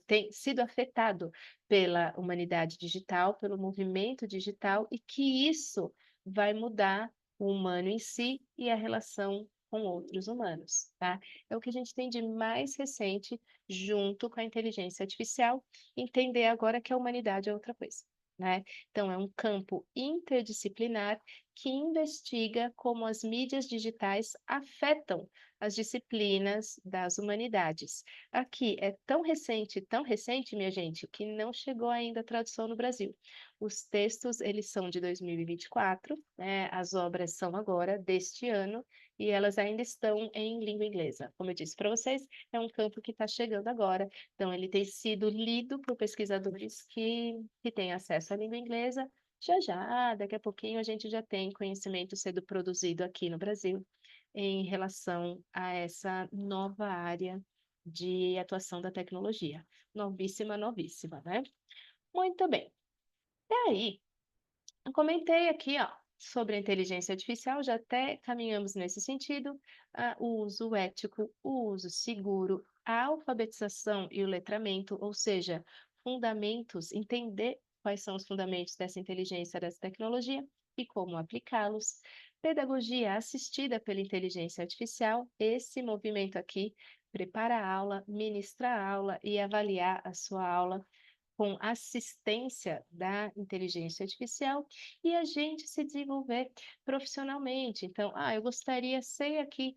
Speaker 1: tem sido afetado pela humanidade digital, pelo movimento digital, e que isso vai mudar o humano em si e a relação com outros humanos, tá? É o que a gente tem de mais recente junto com a inteligência artificial, entender agora que a humanidade é outra coisa, né? Então, é um campo interdisciplinar que investiga como as mídias digitais afetam as disciplinas das humanidades. Aqui é tão recente, minha gente, que não chegou ainda a tradução no Brasil. Os textos, eles são de 2024, né? As obras são agora, deste ano, e elas ainda estão em língua inglesa. Como eu disse para vocês, é um campo que está chegando agora, então ele tem sido lido por pesquisadores que têm acesso à língua inglesa. Já já, daqui a pouquinho, a gente já tem conhecimento sendo produzido aqui no Brasil em relação a essa nova área de atuação da tecnologia. Novíssima, novíssima, né? Muito bem. E aí, eu comentei aqui, ó, sobre a inteligência artificial, já até caminhamos nesse sentido, o uso ético, o uso seguro, a alfabetização e o letramento, ou seja, fundamentos, entender quais são os fundamentos dessa inteligência, dessa tecnologia e como aplicá-los. Pedagogia assistida pela inteligência artificial, esse movimento aqui, prepara a aula, ministra a aula e avaliar a sua aula com assistência da inteligência artificial e a gente se desenvolver profissionalmente. Então, eu gostaria, sei aqui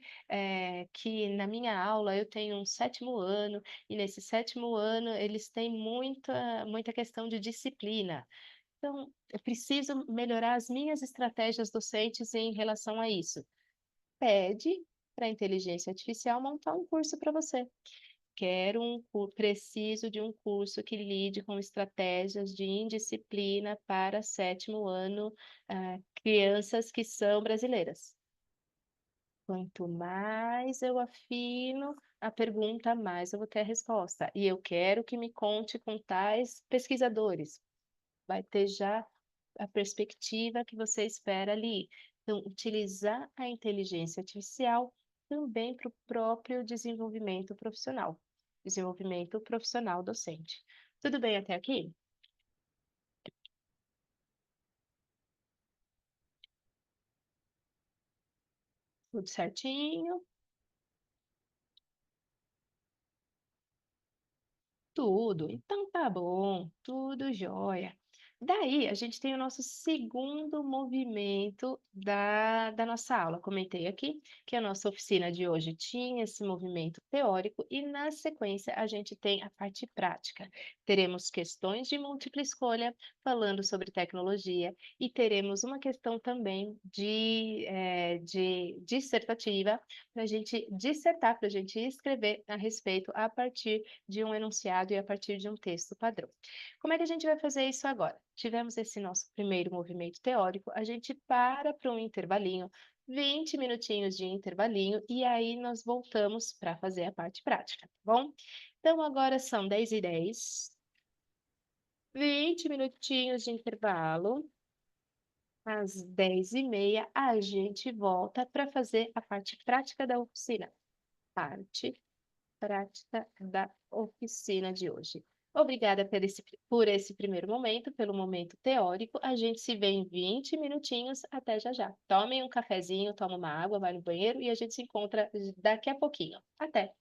Speaker 1: que na minha aula eu tenho um 7º ano e nesse 7º ano eles têm muita questão de disciplina. Então, eu preciso melhorar as minhas estratégias docentes em relação a isso. Pede para a inteligência artificial montar um curso para você. quero preciso de um curso que lide com estratégias de indisciplina para sétimo ano, crianças que são brasileiras. Quanto mais eu afino a pergunta, mais eu vou ter a resposta. E eu quero que me conte com tais pesquisadores. Vai ter já a perspectiva que você espera ali. Então, utilizar a inteligência artificial também para o próprio desenvolvimento profissional docente. Tudo bem até aqui? Tudo certinho? Tudo. Então tá bom, tudo jóia. Daí a gente tem o nosso segundo movimento da nossa aula. Comentei aqui que a nossa oficina de hoje tinha esse movimento teórico e na sequência a gente tem a parte prática. Teremos questões de múltipla escolha falando sobre tecnologia e teremos uma questão também de dissertativa para a gente dissertar, para a gente escrever a respeito a partir de um enunciado e a partir de um texto padrão. Como é que a gente vai fazer isso agora? Tivemos esse nosso primeiro movimento teórico, a gente para um intervalinho, 20 minutinhos de intervalinho, e aí nós voltamos para fazer a parte prática, tá bom? Então agora são 10h10, 20 minutinhos de intervalo, às 10h30 a gente volta para fazer a parte prática da oficina. Parte prática da oficina de hoje. Obrigada por esse primeiro momento, pelo momento teórico. A gente se vê em 20 minutinhos. Até já já. Tomem um cafezinho, tomem uma água, vai no banheiro e a gente se encontra daqui a pouquinho. Até!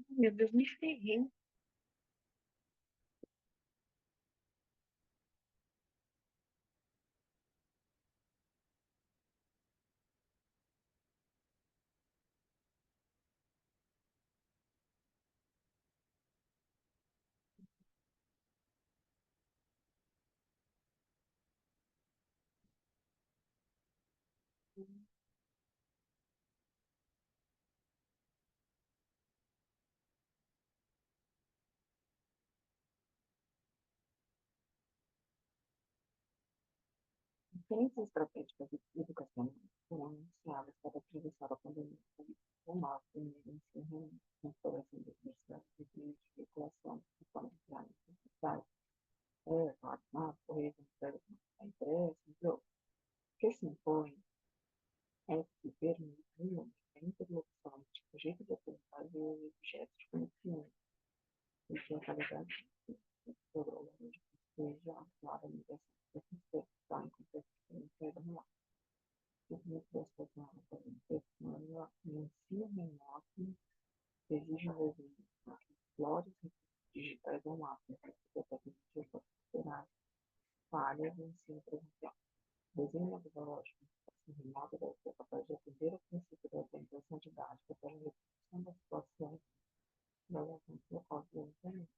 Speaker 2: Meu Deus, me ferrei. Diferentes estratégias educacionais foram anunciadas para atravessar a pandemia COVID-19 em ensino, instalação de universidades e de especulação de forma de universidade, WhatsApp, correio, a impressa, entre outros. O que se impõe é que permite a interlocução de projeto de aprendizagem e objetos de conhecimento, e que a qualidade do programa de seja atuada na direção da concepção e complexidade da relação. O movimento das personagens explora o ensino remoto exige envolvimento de flores digitais online, da tecnologia para superar falhas no ensino presencial. O desenho metodológico de educação remota deve ser capaz de atender ao princípio da organização didática para a reprodução das situações da relação local de desenvolvimento.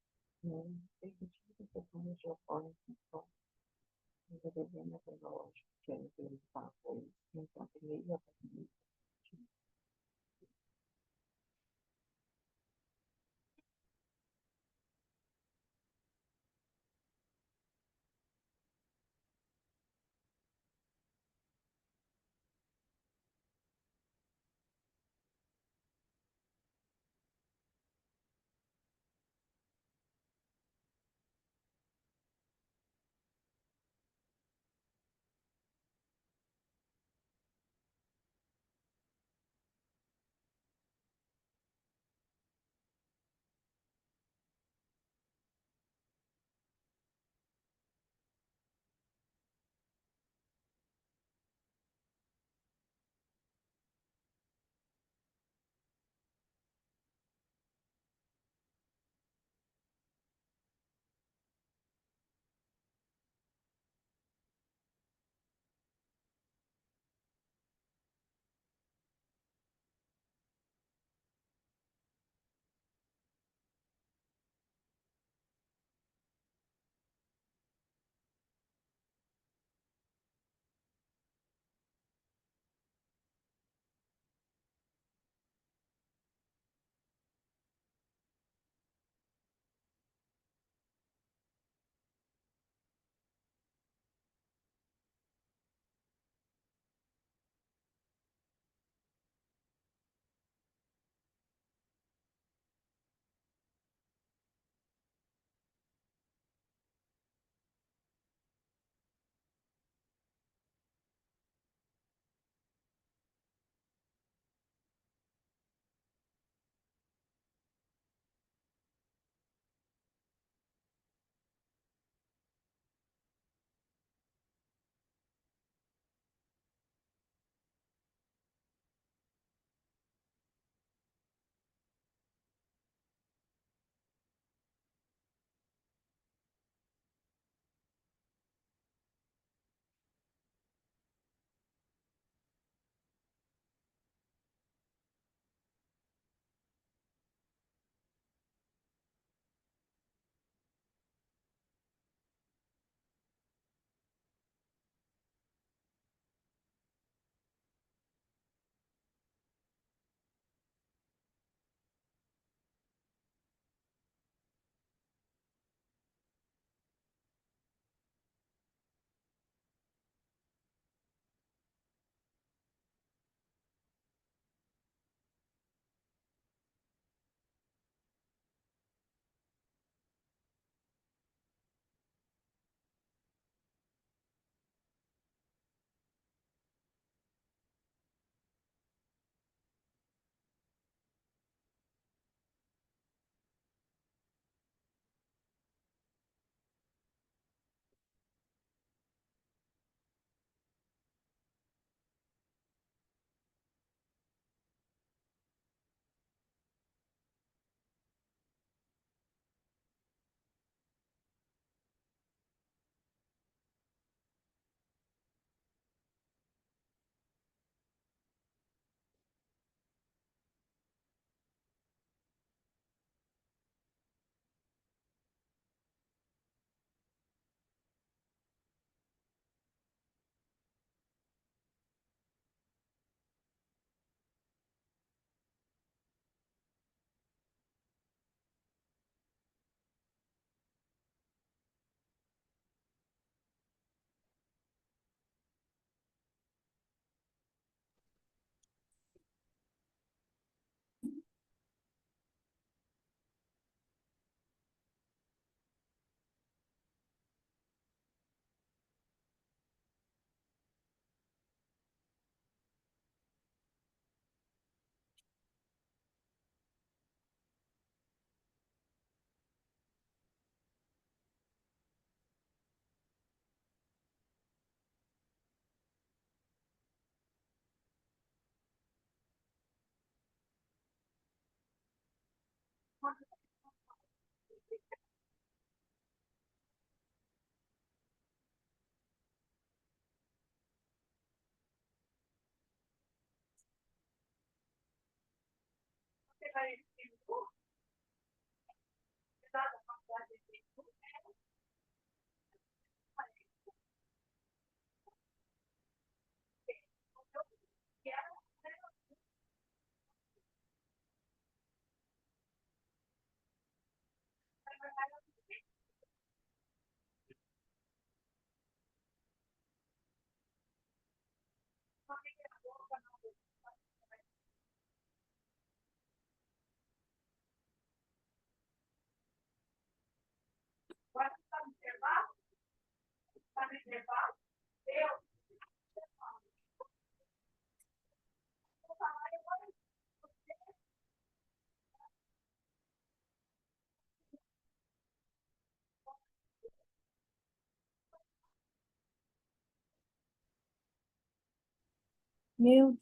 Speaker 2: No perspectiva da tecnologia ocorre em função do desenho metodológico, que é implementar apoios, enquanto meio a
Speaker 3: Meu,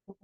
Speaker 2: Pode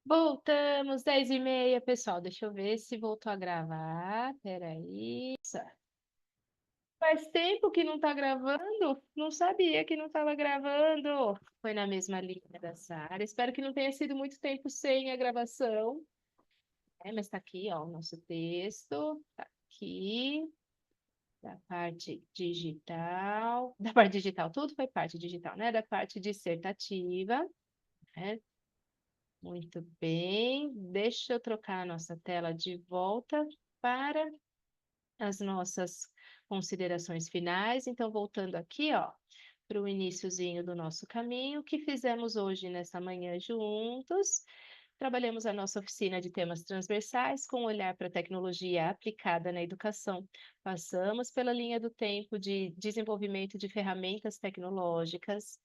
Speaker 1: Voltamos, 10h30, pessoal. Deixa eu ver se voltou a gravar. Peraí. Faz tempo que não tá gravando? Não sabia que não estava gravando. Foi na mesma linha da Sara. Espero que não tenha sido muito tempo sem a gravação. Mas está aqui, ó, o nosso texto. Tá aqui. Da parte digital. Da parte digital, tudo foi parte digital, né? Da parte dissertativa. Né? Muito bem. Deixa eu trocar a nossa tela de volta para as nossas considerações finais. Então, voltando aqui, ó, para o iniciozinho do nosso caminho, o que fizemos hoje nessa manhã juntos? Trabalhamos a nossa oficina de temas transversais com olhar para a tecnologia aplicada na educação. Passamos pela linha do tempo de desenvolvimento de ferramentas tecnológicas.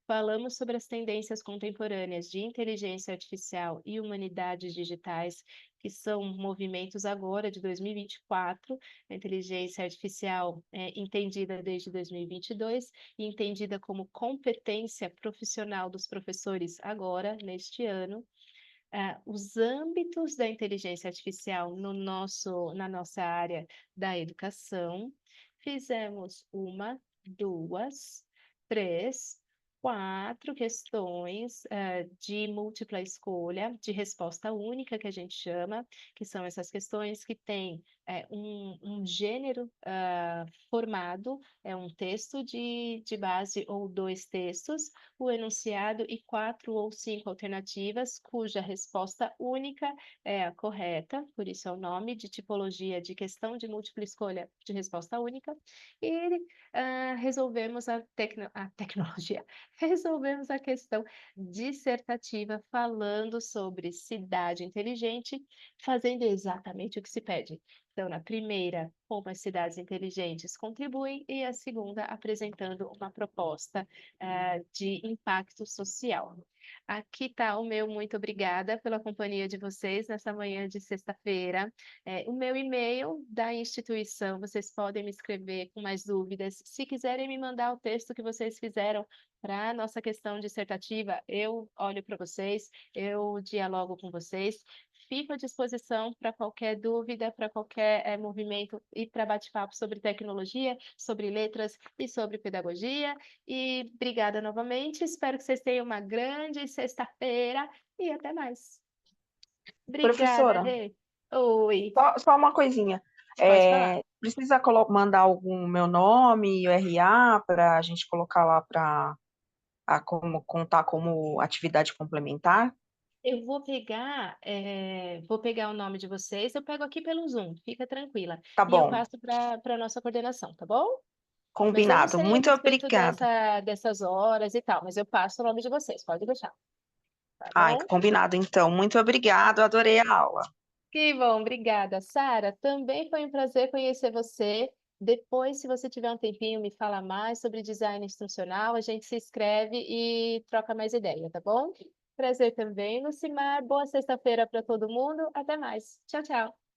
Speaker 1: Falamos sobre as tendências contemporâneas de inteligência artificial e humanidades digitais, que são movimentos agora de 2024. A inteligência artificial é entendida desde 2022 e entendida como competência profissional dos professores agora, neste ano. Os âmbitos da inteligência artificial na nossa área da educação. Fizemos uma, duas, três, quatro questões de múltipla escolha, de resposta única, que a gente chama, que são essas questões que têm um gênero formado, é um texto de base ou dois textos, o enunciado e 4 ou 5 alternativas, cuja resposta única é a correta, por isso é o nome de tipologia de questão de múltipla escolha de resposta única, e resolvemos a tecnologia, resolvemos a questão dissertativa falando sobre cidade inteligente, fazendo exatamente o que se pede. Então, na primeira, como as cidades inteligentes contribuem, e a segunda, apresentando uma proposta de impacto social. Aqui está o meu muito obrigada pela companhia de vocês nessa manhã de sexta-feira. O meu e-mail da instituição, vocês podem me escrever com mais dúvidas. Se quiserem me mandar o texto que vocês fizeram para a nossa questão dissertativa, eu olho para vocês, eu dialogo com vocês. Fico à disposição para qualquer dúvida, para qualquer movimento e para bate-papo sobre tecnologia, sobre letras e sobre pedagogia. E obrigada novamente. Espero que vocês tenham uma grande sexta-feira e até mais. Obrigada,
Speaker 2: Professora,
Speaker 1: Rê. Oi,
Speaker 2: só uma coisinha.
Speaker 1: pode falar.
Speaker 2: Precisa mandar algum meu nome, o RA, para a gente colocar lá para como, contar como atividade complementar?
Speaker 1: Eu vou pegar o nome de vocês, eu pego aqui pelo Zoom, fica tranquila.
Speaker 2: Tá
Speaker 1: E eu
Speaker 2: bom,
Speaker 1: passo para a nossa coordenação, tá bom? Mas eu não
Speaker 2: combinado.
Speaker 1: sei a
Speaker 2: Muito
Speaker 1: respeito
Speaker 2: obrigada.
Speaker 1: dessas horas e tal, mas eu passo o nome de vocês, pode deixar, tá
Speaker 2: Ai,
Speaker 1: bom?
Speaker 2: combinado, então. Muito obrigado, adorei a aula.
Speaker 1: Que bom, obrigada. Sara, também foi um prazer conhecer você. Depois, se você tiver um tempinho, me fala mais sobre design instrucional, a gente se inscreve e troca mais ideia, tá bom? Prazer também, Lucimar. Boa sexta-feira para todo mundo. Até mais. Tchau, tchau.